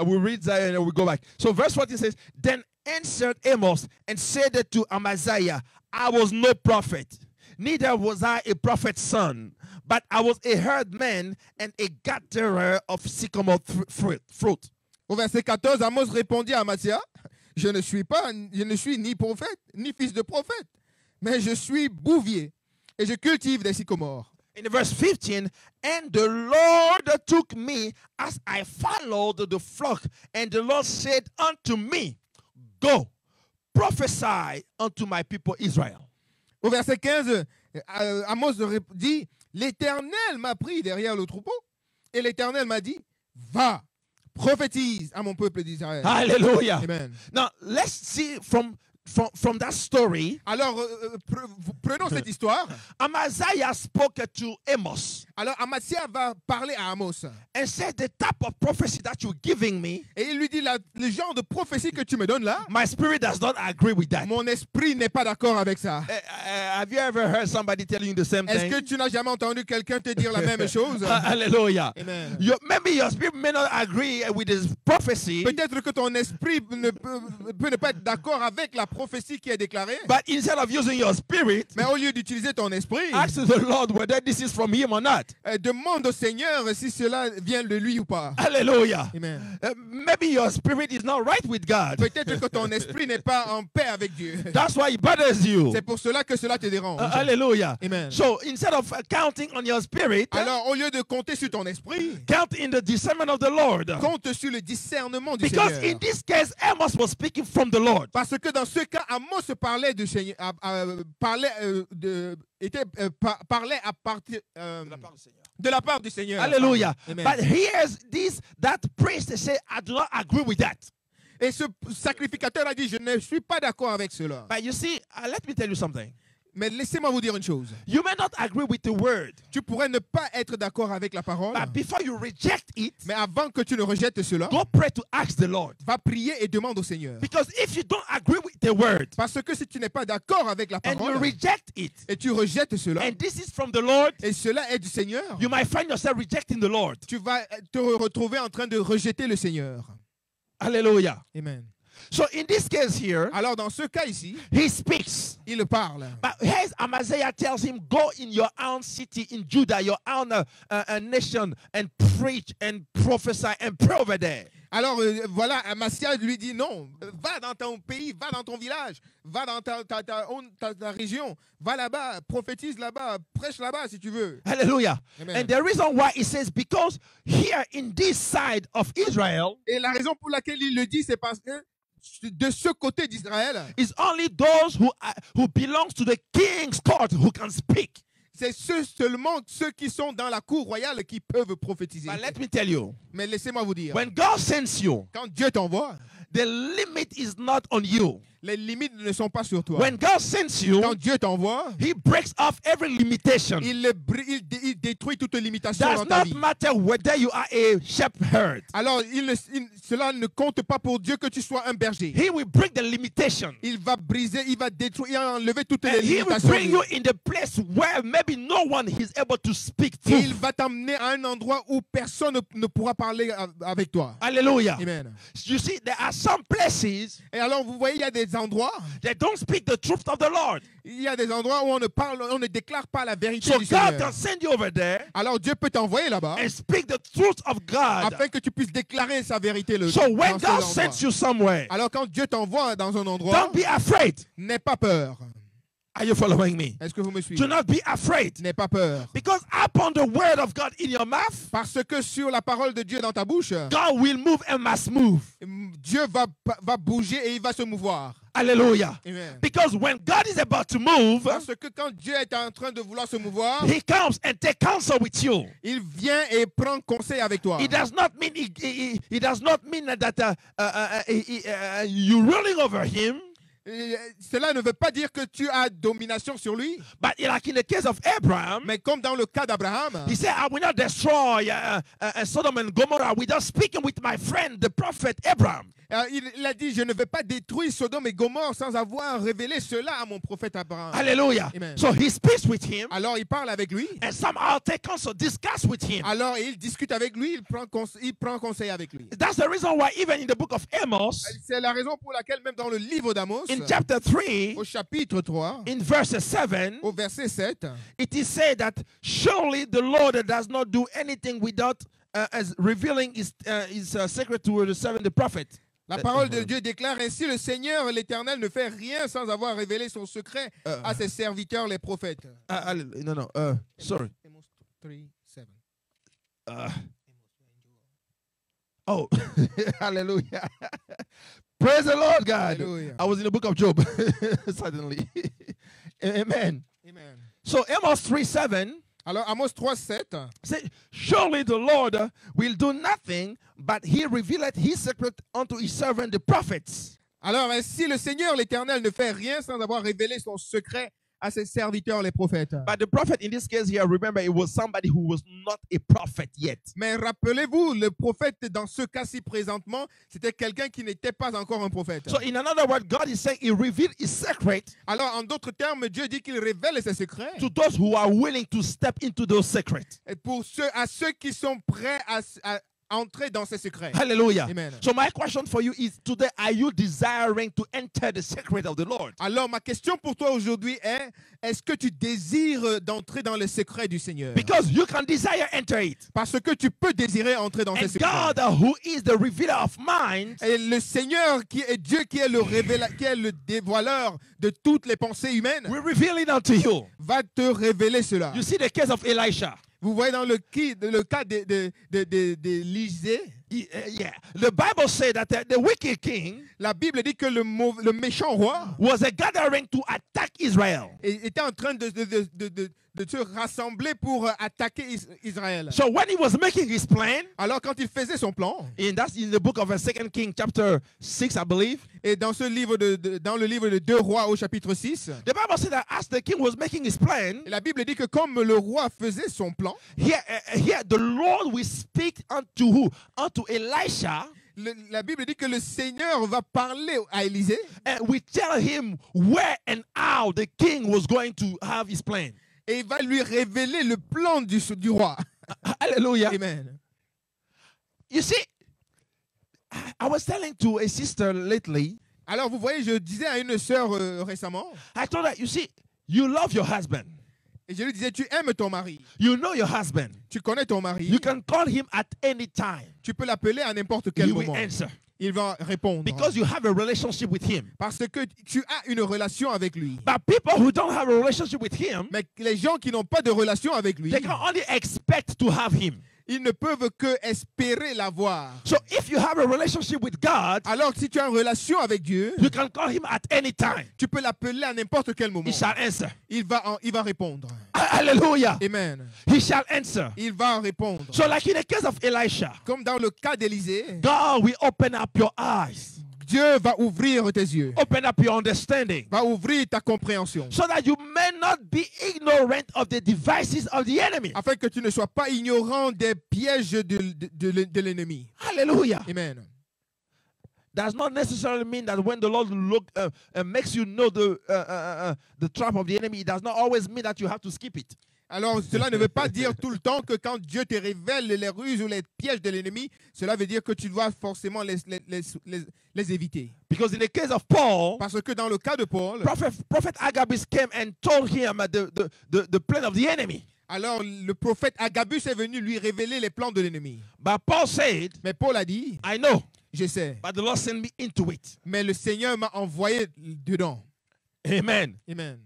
we read that and we go back. So verse 14 says, Then answered Amos and said to Amaziah, I was no prophet, neither was I a prophet's son, but I was a herdman and a gatherer of sycamore fruit. Au verset 14, Amos répondit à Amasia, je ne suis ni prophète, ni fils de prophète, mais je suis bouvier, et je cultive des sycomores. In verse 15, and the Lord took me as I followed the flock, and the Lord said unto me, Go, prophesy unto my people Israel. Au verset 15, Amos dit, l'Éternel m'a pris derrière le troupeau, et l'Éternel m'a dit, va, prophétise à mon peuple d'Israël. Hallelujah. Amen. Now, let's see from that story. Alors, prenons cette histoire. Amaziah spoke to Amos Alors, Amasia va parler à Amos. and said, the type of prophecy that you're giving me, Et il lui dit, le genre de prophétie que tu me donnes là, my spirit does not agree with that. mon esprit n'est pas d'accord avec ça. Have you ever heard somebody telling you the same Est-ce thing? que tu n'as jamais entendu quelqu'un te dire la même chose? Hallelujah. Amen. Maybe your spirit may not agree with this prophecy, Peut-être que ton esprit peut ne pas être d'accord avec la prophétie qui est déclarée. but instead of using your spirit, Mais au lieu d'utiliser ton esprit, ask the Lord whether this is from him or not. demande au Seigneur si cela vient de lui ou pas. Hallelujah. Amen. Maybe your spirit is not right with God. Peut-être que ton esprit n'est pas en paix avec Dieu. That's why it bothers you. C'est pour cela que cela te dérange. Hallelujah. Amen. So instead of counting on your spirit, Alors, au lieu de compter sur ton esprit, count in the discernment of the Lord. compte sur le discernement du Because Seigneur. in this case, Amos was speaking from the Lord. Parce que dans ce cas, Amos parlait du Seigneur, parlait à partir de la part du Seigneur. Hallelujah. Amen. But here's that priest say, I do not agree with that. Et ce sacrificateur a dit, je ne suis pas d'accord avec cela. But you see, let me tell you something. Mais laissez-moi vous dire une chose. You may not agree with the word, Tu pourrais ne pas être d'accord avec la parole, but before you reject it, mais avant que tu ne rejettes cela, go pray to ask the Lord. va prier et demande au Seigneur. Because if you don't agree with the word Parce que si tu n'es pas d'accord avec la and you parole reject it, et tu rejettes cela, and this is from the Lord, et cela est du Seigneur, you might find yourself rejecting the Lord. tu vas te retrouver en train de rejeter le Seigneur. Hallelujah. Amen. So in this case here, Alors dans ce cas ici, he speaks. il parle. But here's Amaziah tells him, go in your own city in Judah, your own nation, and preach and prophesy and pray over there. Alors voilà, Amasia lui dit non, va dans ton pays, va dans ton village, va dans ta région, va là-bas, prophétise là-bas, prêche là-bas si tu veux. Hallelujah. Amen. And the reason why he says, because here in this side of Israel, Et la raison pour laquelle il le dit, c'est parce que de ce côté d'Israël, is only those who belongs to the king's court who can speak. c'est seulement ceux qui sont dans la cour royale qui peuvent prophétiser. But let me tell you, Mais laissez-moi vous dire, when God sends you, quand Dieu t'envoie, the limit is not on you. les limites ne sont pas sur toi. When God sends you, Quand Dieu t'envoie, He breaks off every limitation. il détruit toute limitation Does dans ta not vie. matter whether you are a shepherd. Alors, cela ne compte pas pour Dieu que tu sois un berger. He will break the limitation. Il va briser, il va détruire, il va enlever toutes les And He will limitations. bring you in the place where maybe no one is able to speak Et il to. va t'emmener à un endroit où personne ne pourra parler avec toi. Hallelujah. Amen. You see, there are some places Et alors, vous voyez, il y a des des endroits, they don't speak the truth of the Lord. il y a des endroits où on ne déclare pas la vérité So du God Seigneur. can send you over there Alors Dieu peut t'envoyer là-bas and speak the truth of God. afin que tu puisses déclarer sa vérité So when dans cet God endroit. sends you somewhere, Alors quand Dieu t'envoie dans un endroit, don't be afraid. n'aie pas peur. Are you following me? Est-ce que vous me Do suivez? not be afraid. N'aie pas peur. Because upon the word of God in your mouth, Parce que sur la parole de Dieu dans ta bouche, God will move and must move. Dieu va bouger et il va se mouvoir. Hallelujah. Amen. Because when God is about to move, Parce que quand Dieu est en train de vouloir se mouvoir, He comes and take counsel with you. il vient et prend conseil avec toi. It does not mean it does not mean that you're ruling over him. Cela ne veut pas dire que tu as domination sur lui, But like in the case of Abraham, mais comme dans le cas d'Abraham, he said, "I will not destroy Sodom and Gomorrah without speaking with my friend, the prophet Abraham." il a dit, je ne vais pas détruire Sodome et Gomorrhe sans avoir révélé cela à mon prophète Abraham. Hallelujah. Amen. So he speaks with him, Alors il parle avec lui, and somehow take counsel, discuss with him. alors il discute avec lui, il prend conseil avec lui. That's the reason why even in the book of Amos, C'est la raison pour laquelle même dans le livre d'Amos, in chapter 3, au chapitre 3, in verse 7, au verset 7, it is said that surely the Lord does not do anything without as revealing his secret to the servant, the prophet. la parole de Dieu déclare ainsi, le Seigneur, l'Éternel, ne fait rien sans avoir révélé son secret à ses serviteurs, les prophètes. Sorry. Amos 3, 7. Oh, hallelujah. Praise the Lord, God. Hallelujah. I was in the book of Job, suddenly. Amen. Amen. So Amos 3:7 Alors Amos 3, 7, says, surely the Lord will do nothing, but he revealeth his secret unto his servant, the prophets. alors ainsi le Seigneur, l'Éternel, ne fait rien sans avoir révélé son secret à ses serviteurs, les prophètes. But the prophet in this case here, remember, it was somebody who was not a prophet yet. Mais rappelez-vous, le prophète dans ce cas-ci présentement, c'était quelqu'un qui n'était pas encore un prophète. So in another word, God is saying he revealed his secret Alors en d'autres termes, Dieu dit qu'il révèle ses secrets to those who are willing to step into those secrets. et à ceux qui sont prêts à entrer dans ses secrets. Hallelujah. Amen. So my question for you is today, are you desiring to enter the secret of the Lord? Alors ma question pour toi aujourd'hui est-ce que tu désires d'entrer dans les secrets du Seigneur? Because you can desire enter it. Parce que tu peux désirer entrer dans ses And secrets. God, who is the revealer of minds, Et le Seigneur qui est Dieu, qui est le dévoileur de toutes les pensées humaines, will reveal it unto you. va te révéler cela. You see the case of Elisha. Vous voyez dans le cas d'Élisée, Yeah. The Bible says that the wicked king la Bible dit que le méchant roi was gathering to attack Israel. était en train de se rassembler pour attaquer Israël. So when he was making his plan, Alors quand il faisait son plan, and that's in the book of 2 King chapter 6, I believe, et dans le livre de 2 Rois au chapitre 6, the Bible said that as the king was making his plan, la Bible dit que comme le roi faisait son plan, here the Lord will speak unto who? Unto Elisha, la Bible dit que le Seigneur va parler à Élisée and we tell him where and how the king was going to have his plan. et il va lui révéler le plan du roi. Hallelujah. Amen. You see, I was telling to a sister lately, Alors vous voyez, je disais à une sœur récemment, I told her, you see, you love your husband. et je lui disais, tu aimes ton mari, You know your husband. tu connais ton mari, You can call him at any time. tu peux l'appeler à n'importe quel He will moment. answer. Il va répondre. Because you have a relationship with him. Parce que tu as une relation avec lui. But people who don't have a relationship with him, Mais les gens qui n'ont pas de relation avec lui, they can only expect to have him. ils ne peuvent que espérer l'avoir. So if you have a relationship with God, Alors si tu as une relation avec Dieu, you can call him at any time. tu peux l'appeler à n'importe quel moment. He shall answer. Il va répondre. Hallelujah. Amen. He shall answer. Il va répondre. So like in the case of Elisha, Comme dans le cas d'Élisée, God will open up your eyes, Dieu va ouvrir tes yeux, open up your understanding, va ouvrir ta compréhension, so that you may not be ignorant of the devices of the enemy. afin que tu ne sois pas ignorant des pièges de l'ennemi. Hallelujah. Amen. Does not necessarily mean that when the Lord makes you know the trap of the enemy, it does not always mean that you have to skip it. Alors, cela ne veut pas dire tout le temps que quand Dieu te révèle les ruses ou les pièges de l'ennemi, cela veut dire que tu dois forcément les éviter. Because in the case of Paul, Parce que dans le cas de Paul, Prophet Agabus came and told him the plan of the enemy. alors le prophète Agabus est venu lui révéler les plans de l'ennemi. But Paul said, Mais Paul a dit, I know, je sais, but the Lord sent me into it. mais le Seigneur m'a envoyé dedans. Amen. Amen.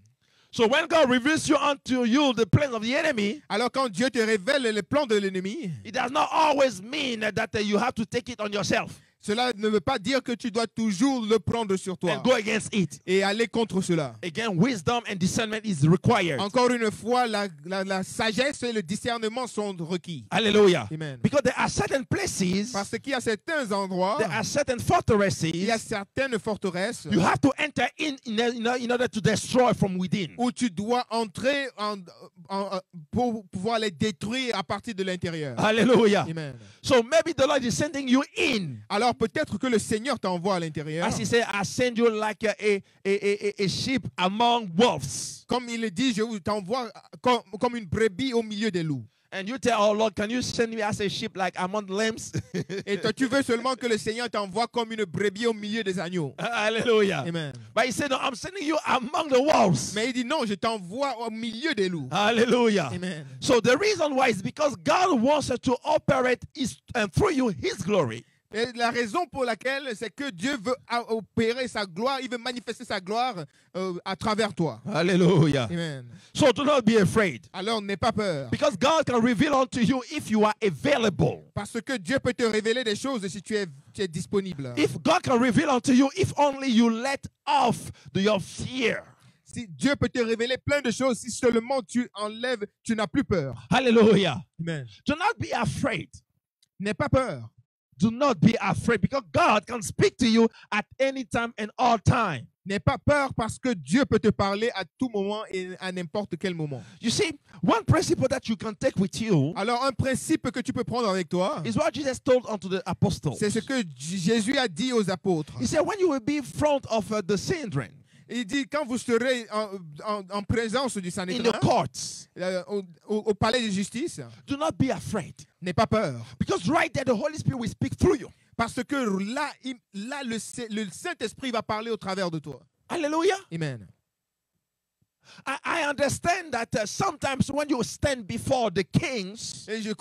So when God reveals unto you the plans of the enemy, Alors quand Dieu te révèle les plans de l'ennemi, it does not always mean that you have to take it on yourself cela ne veut pas dire que tu dois toujours le prendre sur toi and go against it. et aller contre cela. Again, wisdom and discernment is required. Encore une fois, la sagesse et le discernement sont requis. Hallelujah. Amen. Because there are certain places, Parce qu'il y a certains endroits, there are certain il y a fortresses certaines forteresses you have to enter in order to destroy from within. où tu dois entrer pour pouvoir les détruire à partir de l'intérieur. Hallelujah. Amen. So maybe the Lord is sending you in. Alors peut-être que le Seigneur t'envoie à l'intérieur. As he said, I send you like a sheep among wolves. Comme il le dit, je vous t'envoie comme une brebis au milieu des loups. And you tell, oh Lord, can you send me as a sheep like among lambs? Et toi, tu veux seulement que le Seigneur t'envoie comme une brebis au milieu des agneaux. Hallelujah. Amen. But he said, no, I'm sending you among the wolves. Mais il dit non, je t'envoie au milieu des loups. Hallelujah. Amen. So the reason why is because God wants to operate through you His glory. Et la raison pour laquelle, c'est que Dieu veut opérer sa gloire, il veut manifester sa gloire à travers toi. Hallelujah. Amen. So do not be afraid. Alors n'aie pas peur. Because God can reveal unto you if you are available. Parce que Dieu peut te révéler des choses si tu es disponible. If God can reveal unto you if only you let off your fear. Si Dieu peut te révéler plein de choses, si seulement tu enlèves, tu n'as plus peur. Hallelujah. Amen. Do not be afraid. N'aie pas peur. Do not be afraid because God can speak to you at any time and all time. N'aie pas peur parce que Dieu peut te parler à tout moment et à n'importe quel moment. You see, one principle that you can take with you Alors un principe que tu peux prendre avec toi, is what Jesus told unto the apostles. c'est ce que Jésus a dit aux apôtres. He said, when you will be in front of the Sanhedrin, Il dit, quand vous serez en présence du in Sanhédrin, the courts, au palais de justice, do not be afraid. n'aie pas peur. Because right there, the Holy Spirit will speak through you. Parce que là le Saint-Esprit va parler au travers de toi. Hallelujah. Amen. I understand that sometimes when you stand before the kings, Et je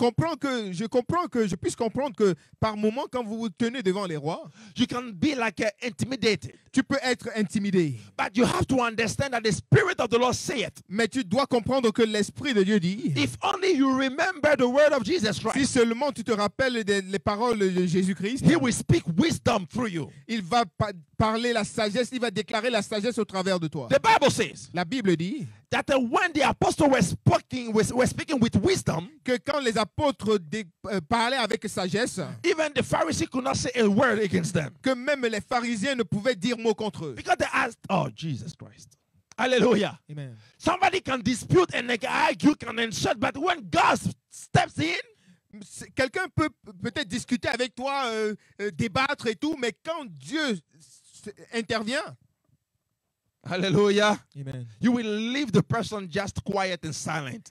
puisse comprendre que par moment, quand vous vous tenez devant les rois, you can be like intimidated. tu peux être intimidé. But you have to understand that the Spirit of the Lord saith, Mais tu dois comprendre que l'Esprit de Dieu dit, if only you remember the word of Jesus si Christ, seulement tu te rappelles les paroles de Jésus-Christ, He will speak wisdom through you. il va parler la sagesse, il va déclarer la sagesse au travers de toi. The Bible says La Bible dit that when the apostles were speaking with wisdom, que quand les apôtres parlaient avec sagesse, even the Pharisees could not say a word against them. que même les pharisiens ne pouvaient dire mot contre eux. Because they asked, oh, Jesus Christ. Hallelujah. Amen. Somebody can dispute and they can argue, can insult, but when God steps in, Quelqu'un peut peut-être discuter avec toi, débattre et tout, mais quand Dieu intervient, hallelujah, Amen, you will leave the person just quiet and silent.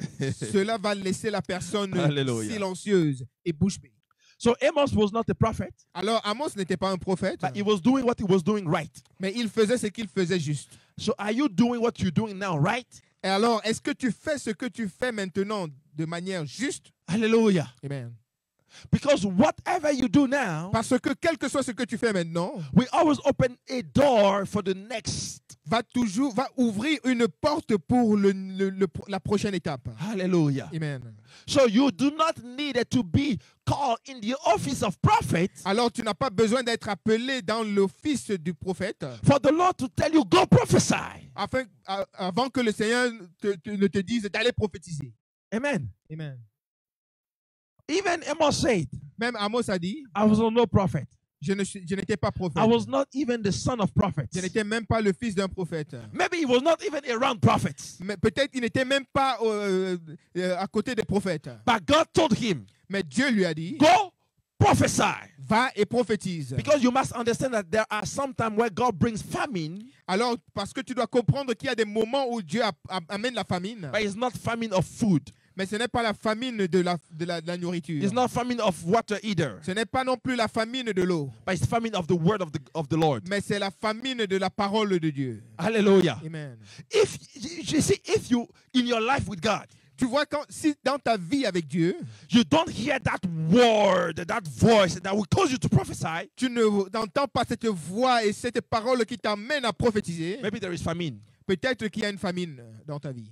cela va laisser la personne Hallelujah. silencieuse et bouche bée. So Amos was not a prophet, Alors Amos n'était pas un prophète, but he was doing what he was doing right. mais il faisait ce qu'il faisait juste. So are you doing what you're doing now right? Et alors, est-ce que tu fais ce que tu fais maintenant de manière juste? Hallelujah. Amen. Because whatever you do now, Parce que quel que soit ce que tu fais maintenant, we always open a door for the next. va ouvrir une porte pour la prochaine étape. Hallelujah. Amen. So you do not need to be called in the office of prophet Alors tu n'as pas besoin d'être appelé dans l'office du prophète for the Lord to tell you, go prophesy. avant que le Seigneur ne te dise d'aller prophétiser. Amen. Amen. Even Amos said, Même Amos a dit, I was no prophet. je n'étais pas prophète. I was not even the son of prophets. Je n'étais même pas le fils d'un prophète. Maybe he was not even around prophets. Mais peut-être il n'était même pas à côté des prophètes. But God told him, Mais Dieu lui a dit, go prophesy. Va et prophétise. Because you must understand that there are some times where God brings famine, Alors, parce que tu dois comprendre qu'il y a des moments où Dieu amène la famine. but it's not famine of food. Mais ce n'est pas la famine de la nourriture. It's not famine of water either, Ce n'est pas non plus la famine de l'eau. but it's famine of the word of the Lord. Mais c'est la famine de la parole de Dieu. Hallelujah. Amen. If you see, if you in your life with God, Tu vois, si dans ta vie avec Dieu, you don't hear that word, that voice that will cause you to prophesy, tu n'entends pas cette voix et cette parole qui t'amène à prophétiser, maybe there is famine. peut-être qu'il y a une famine dans ta vie.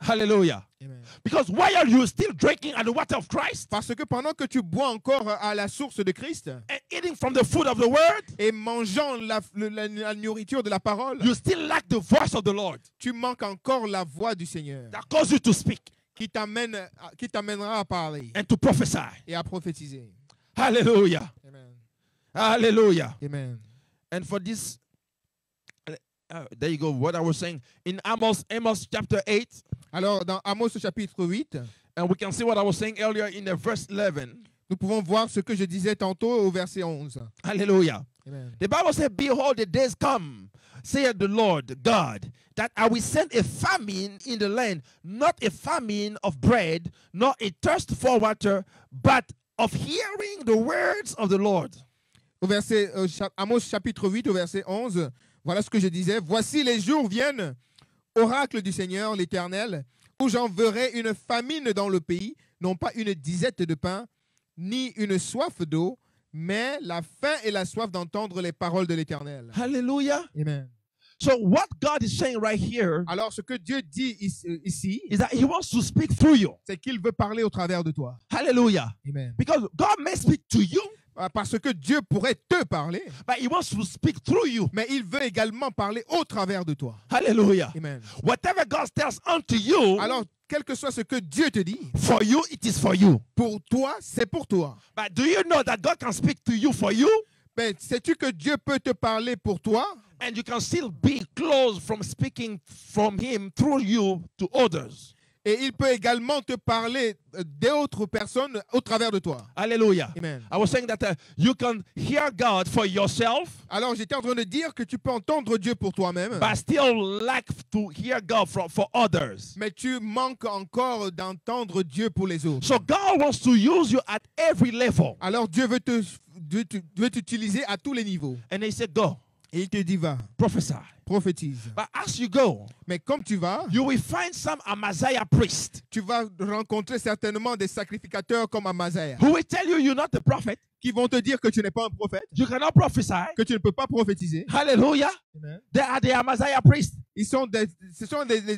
Hallelujah. Amen. Because while you're still drinking at the water of Christ Parce que pendant que tu bois encore à la source de Christ and eating from the food of the word, et mangeant la nourriture de la parole, you still lack the voice of the Lord tu manques encore la voix du Seigneur that causes you to speak qui t'amènera à parler and to prophesy. et à prophétiser. Hallelujah. Amen. Hallelujah. Amen. And for this, there you go, what I was saying. In Amos chapter 8, Alors, dans Amos chapitre 8, and we can see what I was saying earlier in the verse 11. nous pouvons voir ce que je disais tantôt au verset 11. Hallelujah. Amen. The Bible says, behold, the days come, saith the Lord God, that I will send a famine in the land, not a famine of bread, nor a thirst for water, but of hearing the words of the Lord. Au verset Amos chapitre 8, au verset 11, voilà ce que je disais. Voici les jours viennent, oracle du Seigneur l'Éternel, où j'enverrai une famine dans le pays, non pas une disette de pain, ni une soif d'eau, mais la faim et la soif d'entendre les paroles de l'Éternel. Hallelujah. Amen. So what God is saying right here Alors, ce que Dieu dit ici, is that he wants to speak through you. c'est qu'il veut parler au travers de toi. Hallelujah. Amen. Because God may speak to you, Parce que Dieu pourrait te parler, but he wants to speak through you. mais il veut également parler au travers de toi. Hallelujah. Amen. Whatever God tells unto you, Alors, quel que soit ce que Dieu te dit, for you, it is for you. pour toi, c'est pour toi. But do you know that God can speak to you for you? Mais sais-tu que Dieu peut te parler pour toi? And you can still be close from speaking from him through you to others. Et il peut également te parler d'autres personnes au travers de toi. Hallelujah. Amen. I was saying that you can hear God for yourself, Alors, j'étais en train de dire que tu peux entendre Dieu pour toi-même, but still lack to hear God for others. mais tu manques encore d'entendre Dieu pour les autres. So God wants to use you at every level. Alors, Dieu veut t'utiliser à tous les niveaux. And he said, go, Et il te dit, va, prophesy. prophétise. But as you go, Mais comme tu vas, you will find some Amaziah priest tu vas rencontrer certainement des sacrificateurs comme Amaziah who will tell you you're not a prophet. qui vont te dire que tu n'es pas un prophète, You cannot prophesy. que tu ne peux pas prophétiser. Hallelujah. Amen. They are the Amaziah priests. Ce sont des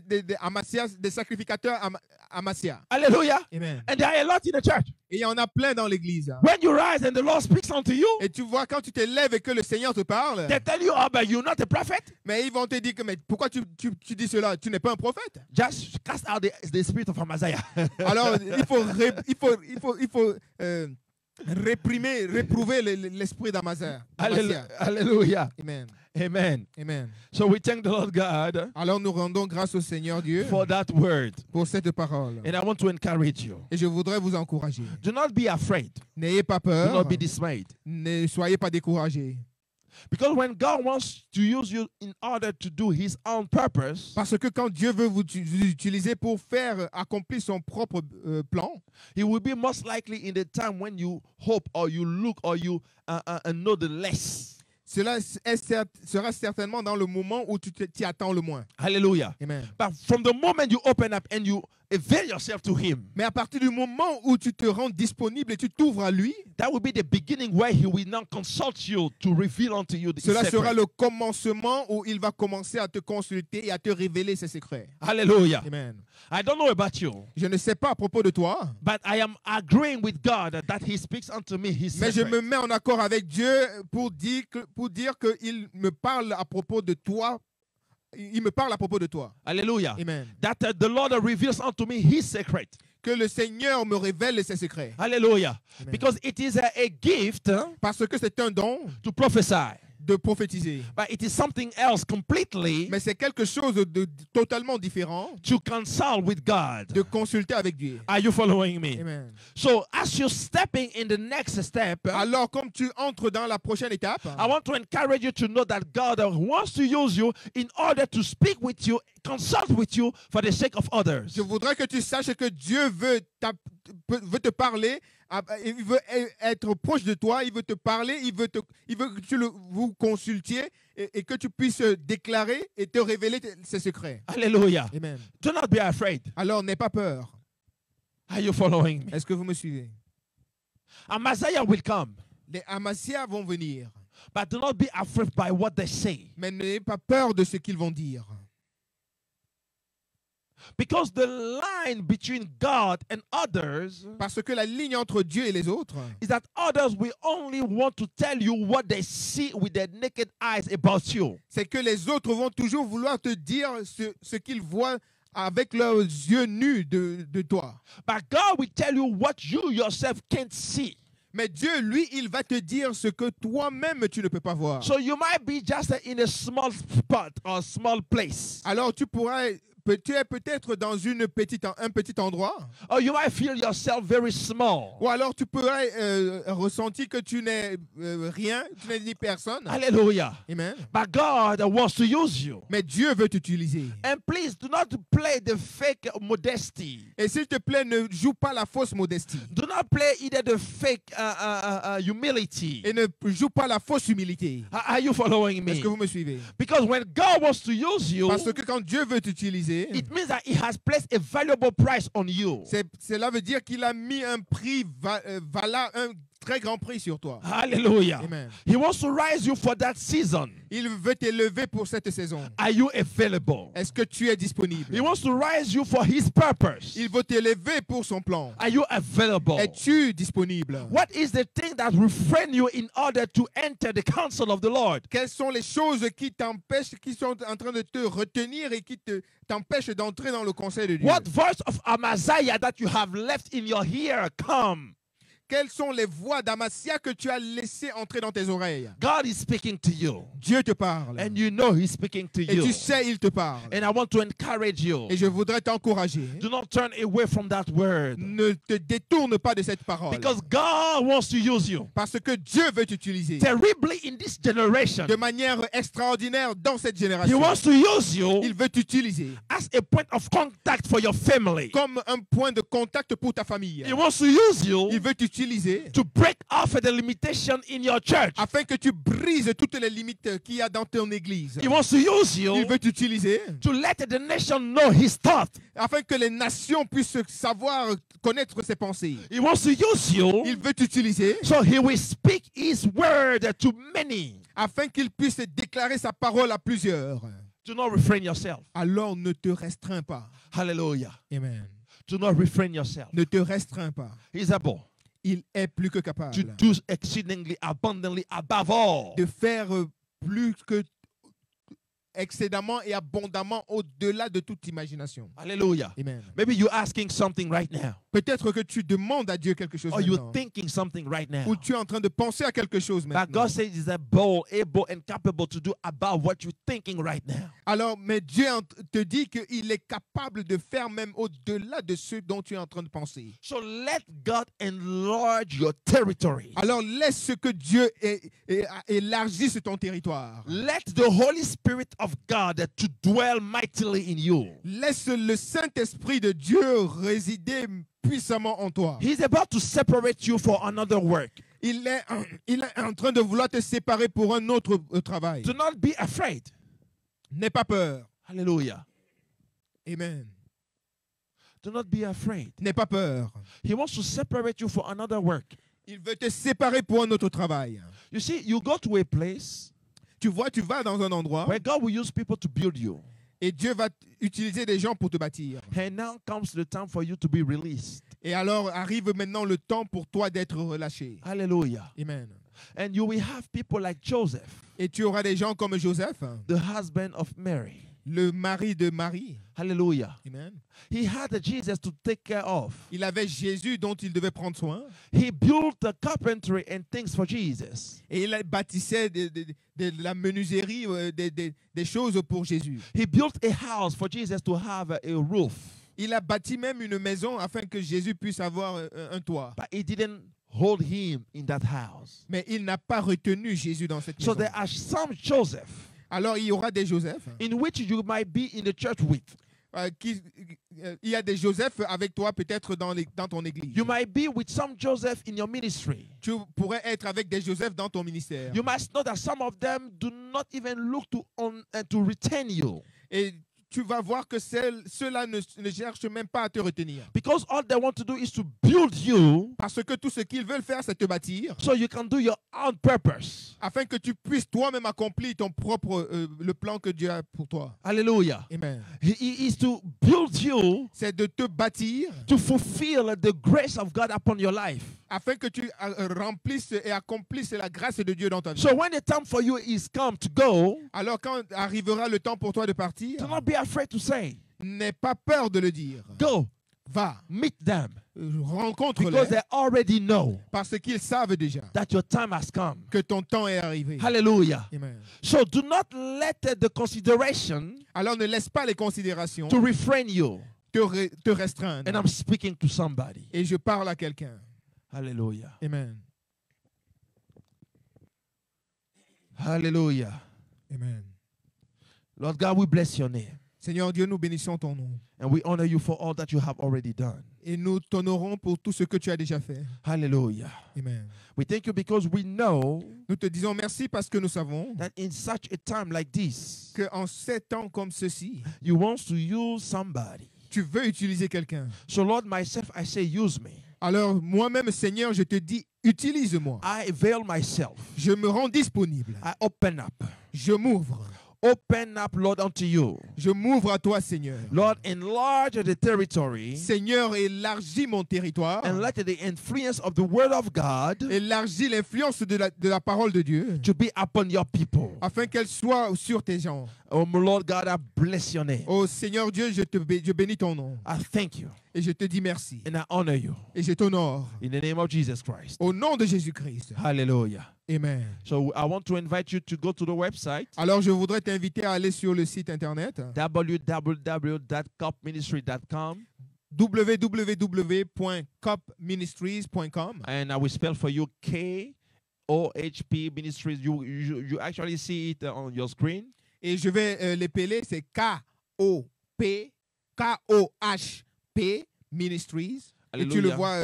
Amasias, des sacrificateurs Amasia. Hallelujah. Amen. And there are a lot in the church. Et il y en a plein dans l'église. When you rise and the Lord speaks unto you, Et tu vois, quand tu te lèves et que le Seigneur te parle, they tell you, oh, but you're not a prophet. mais ils vont te dire que mais pourquoi tu dis cela? Tu n'es pas un prophète. Just cast out the spirit of Amaziah. Alors, il faut réprouver l'esprit d'Amazia. Hallelujah. Amen. Amen. Amen. So we thank the Lord God Alors nous rendons grâce au Seigneur Dieu for that word. pour cette parole. And I want to encourage you. Et je voudrais vous encourager. Do not be afraid. N'ayez pas Do peur. not be dismayed. Ne soyez pas découragés. Because when God wants to use you in order to do his own purpose, Parce que quand Dieu veut vous utiliser pour faire accomplir son propre plan, he will be most likely in the time when you hope or you look or you know the less. cela sera certainement dans le moment où tu t'y attends le moins. Hallelujah. Amen. But from the moment you open up and you avail yourself to him, Mais à partir du moment où tu te rends disponible et tu t'ouvres à lui, that will be the beginning where he will now consult you to reveal unto you the cela sera secret. le commencement où il va commencer à te consulter et à te révéler ses secrets. Hallelujah. Amen. I don't know about you, Je ne sais pas à propos de toi, but I am agreeing with God that he speaks unto me his mais je secret. me mets en accord avec Dieu pour dire qu'il me parle à propos de toi. Il me parle à propos de toi. Hallelujah. Amen. That the Lord reveals unto me his secret. Que le Seigneur me révèle ses secrets. Hallelujah. Amen. Because it is a gift Parce que c'est un don to prophesy. de prophétiser. but it is something else completely Mais c'est quelque chose de totalement différent to consult with God. de consulter avec Dieu. Are you following me? Amen. So as you're stepping in the next step, Alors, comme tu entres dans la prochaine étape, I want to encourage you to know that God wants to use you in order to speak with you, consult with you for the sake of others. je voudrais que tu saches que Dieu veut veut te parler, il veut être proche de toi, il veut te parler, il veut que vous consultiez et que tu puisses déclarer et te révéler ses secrets. Hallelujah. Amen. Do not be afraid. Alors, n'aie pas peur. Are you following me? Est-ce que vous me suivez? A Messiah will come, Les Amazias vont venir, but do not be afraid by what they say. mais n'ayez pas peur de ce qu'ils vont dire. Because the line between God and others Parce que la ligne entre Dieu et les autres, is that others will only want to tell you what they see with their naked eyes about you. c'est que les autres vont toujours vouloir te dire ce qu'ils voient avec leurs yeux nus de toi. But God will tell you what you yourself can't see. Mais Dieu, lui, il va te dire ce que toi-même tu ne peux pas voir. So you might be just in a small spot or small place. Alors tu es peut-être dans un petit endroit, Or you might feel yourself very small. ou alors tu pourrais ressentir que tu n'es rien, tu n'es ni personne. Hallelujah. Amen. But God wants to use you. Mais Dieu veut t'utiliser. And please do not play the fake modesty. Et s'il te plaît, ne joue pas la fausse modestie. Do not play either the fake humility. Et ne joue pas la fausse humilité. Are you following Est-ce me? que vous me suivez? Because when God wants to use you, Parce que quand Dieu veut t'utiliser, it means that He has placed a valuable price on you. cela veut dire qu'il a mis un prix, un très grand prix sur toi. Hallelujah. Amen. He wants to rise you for that season. Il veut t'élever pour cette saison. Are you available? Est-ce que tu es disponible? He wants to rise you for His purpose. Il veut t'élever pour son plan. Are you available? Es-tu disponible? What is the thing that refrain you in order to enter the counsel of the Lord? Quelles sont les choses qui t'empêchent, qui sont en train de te retenir et qui t'empêchent d'entrer dans le conseil de Dieu? What voice of Amaziah that you have left in your ear come? Quelles sont les voix d'Amasia que tu as laissées entrer dans tes oreilles? God is speaking to you. Dieu te parle. And you know He's speaking to Et you. tu sais, il te parle. And I want to encourage you. Et je voudrais t'encourager. Do not turn away from that word. Ne te détourne pas de cette parole. Because God wants to use you Parce que Dieu veut t'utiliser. terribly in this generation. De manière extraordinaire dans cette He génération. wants to use you Il veut t'utiliser as a point of contact for your family. comme un point de contact pour ta famille. He wants to use you Il veut t'utiliser to break off the limitation in your church. afin que tu brises toutes les limites qu'il y a dans ton église. He wants to use Il you veut t'utiliser to let the nation know His thought. afin que les nations puissent savoir, connaître ses pensées. He wants to use you Il veut t'utiliser so He will speak His word to many. afin qu'il puisse déclarer sa parole à plusieurs. Do not refrain yourself. Alors ne te restreins pas. Hallelujah. Amen. Do not refrain yourself. Ne te restreins pas. He's able Il est plus que capable to do exceedingly abundantly above all. de faire plus que excédemment et abondamment au-delà de toute imagination. Hallelujah. Amen. Maybe you're asking something right now. Peut-être que tu demandes à Dieu quelque chose Or you're maintenant. thinking something right now. Ou tu es en train de penser à quelque chose But maintenant. God says He's able and capable to do about what you're thinking right now. Alors, mais Dieu te dit qu'il est capable de faire même au-delà de ce dont tu es en train de penser. So let God enlarge your territory. Alors, laisse que Dieu élargisse ton territoire. Let the Holy Spirit of God to dwell mightily in you. Laisse le Saint-Esprit de Dieu résider puissamment en toi. He's about to separate you for another work. Il est en train de vouloir te séparer pour un autre travail. Do not be afraid. N'aie pas peur. Hallelujah. Amen. Do not be afraid. N'aie pas peur. He wants to separate you for another work. Il veut te séparer pour un autre travail. You see, you go to a place Tu vois, tu vas dans un endroit where God will use people to build you. et Dieu va utiliser des gens pour te bâtir. And now comes the time for you to be released. Et alors arrive maintenant le temps pour toi d'être relâché. Hallelujah. Amen. And you will have people like Joseph, Et tu auras des gens comme Joseph, the husband of Mary. le mari de Marie. Hallelujah. Amen. He had a Jesus to take care of. Il avait Jésus dont il devait prendre soin. He built the carpentry and things for Jesus. Et il bâtissait de la menuiserie, des choses pour Jésus. He built a house for Jesus to have a roof. Il a bâti même une maison afin que Jésus puisse avoir un toit. But he didn't hold him in that house. Mais il n'a pas retenu Jésus dans cette So maison. there are some Joseph Alors il y aura des Joseph. in which you might be in the church with. Il y a des Joseph avec toi peut-être dans ton église. You might be with some Joseph in your ministry. Tu pourrais être avec des Joseph dans ton ministère. You must know that some of them do not even look to retain you. Et tu vas voir que ceux-là ne cherchent même pas à te retenir. Because all they want to do is to build you Parce que tout ce qu'ils veulent faire, c'est te bâtir. so you can do your own purpose. Afin que tu puisses toi-même accomplir ton propre, le plan que Dieu a pour toi. Hallelujah. Amen. He is to build you C'est de te bâtir to fulfill the grace of God upon your life. afin que tu remplisses et accomplisses la grâce de Dieu dans ta vie. So when the time for you is come to go, Alors quand arrivera le temps pour toi de partir, do not be afraid to say, n'aie pas peur de le dire. go, Va, meet them. Because rencontre-les they already know parce qu'ils savent déjà that your time has come. que ton temps est arrivé. Hallelujah. Amen. So do not let the consideration Alors ne laisse pas les considérations to refrain you. te restreindre. And I'm speaking to somebody. Et je parle à quelqu'un. Hallelujah. Amen. Hallelujah. Amen. Lord God, we bless your name. Seigneur Dieu, nous bénissons ton nom. And we honor you for all that you have already done. Et nous t'honorons pour tout ce que tu as déjà fait. Hallelujah. Amen. We thank you because we know Nous te disons merci parce que nous savons that in such a time like this, qu'en ces temps comme ceci, you want to use somebody. tu veux utiliser quelqu'un. So Lord, myself, I say, use me. Alors moi-même, Seigneur, je te dis, utilise-moi. I avail myself. Je me rends disponible. I open up. Je m'ouvre. Open up, Lord, unto you. Je m'ouvre à toi, Seigneur. Lord, enlarge the territory Seigneur, élargis mon territoire. and let the influence of the word of God Élargis l'influence de la parole de Dieu to be upon your people. afin qu'elle soit sur tes gens. Oh, my Lord God, I bless your name. Oh Seigneur Dieu, je bénis ton nom. I thank you Et je te dis merci. and I honor you Et je t'honore. in the name of Jesus Christ. Au nom de Jésus-Christ. Hallelujah. Amen. So I want to invite you to go to the website Alors je voudrais t'inviter à aller sur le site internet www.copministry.com, www.copministries.com, and I will spell for you KOHP Ministries. You actually see it on your screen. et je vais l'épeler, c'est KOHP Ministries. Et tu le Alléluia. vois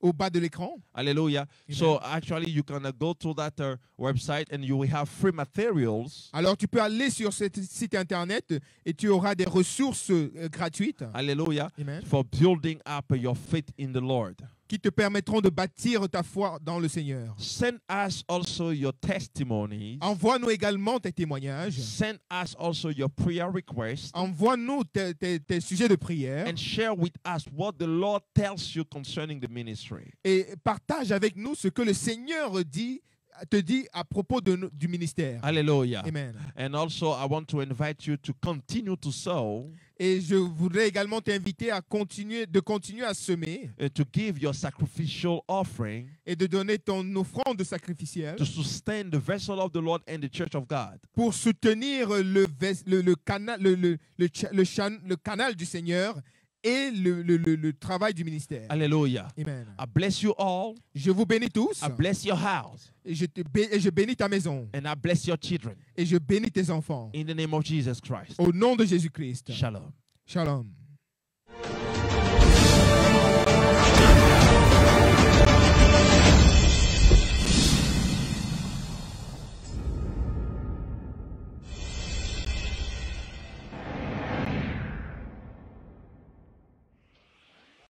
au bas de l'écran. Hallelujah. So actually you can go to that website and you will have free materials. Alors tu peux aller sur ce site internet et tu auras des ressources gratuites. Hallelujah. Amen. For building up your faith in the Lord. Qui te permettront de bâtir ta foi dans le Seigneur. Send us also your testimonies. Envoie-nous également tes témoignages. Send us also your prayer requests. Envoie-nous tes sujets de prière. And share with us what the Lord tells you concerning the ministry. Et partage avec nous ce que le Seigneur te dit à propos du ministère. Hallelujah. Amen. And also I want to invite you to continue to sow, Et je voudrais également t'inviter à continuer à semer to give your sacrificial offering et de donner ton offrande sacrificielle to sustain the vessel of the Lord and the church of God. pour soutenir le canal du Seigneur et le travail du ministère. Hallelujah. Amen. I bless you all. Je vous bénis tous I bless your house. et je bénis ta maison And I bless your children. et je bénis tes enfants. In the name of Jesus Christ. Au nom de Jésus-Christ. Shalom. Shalom.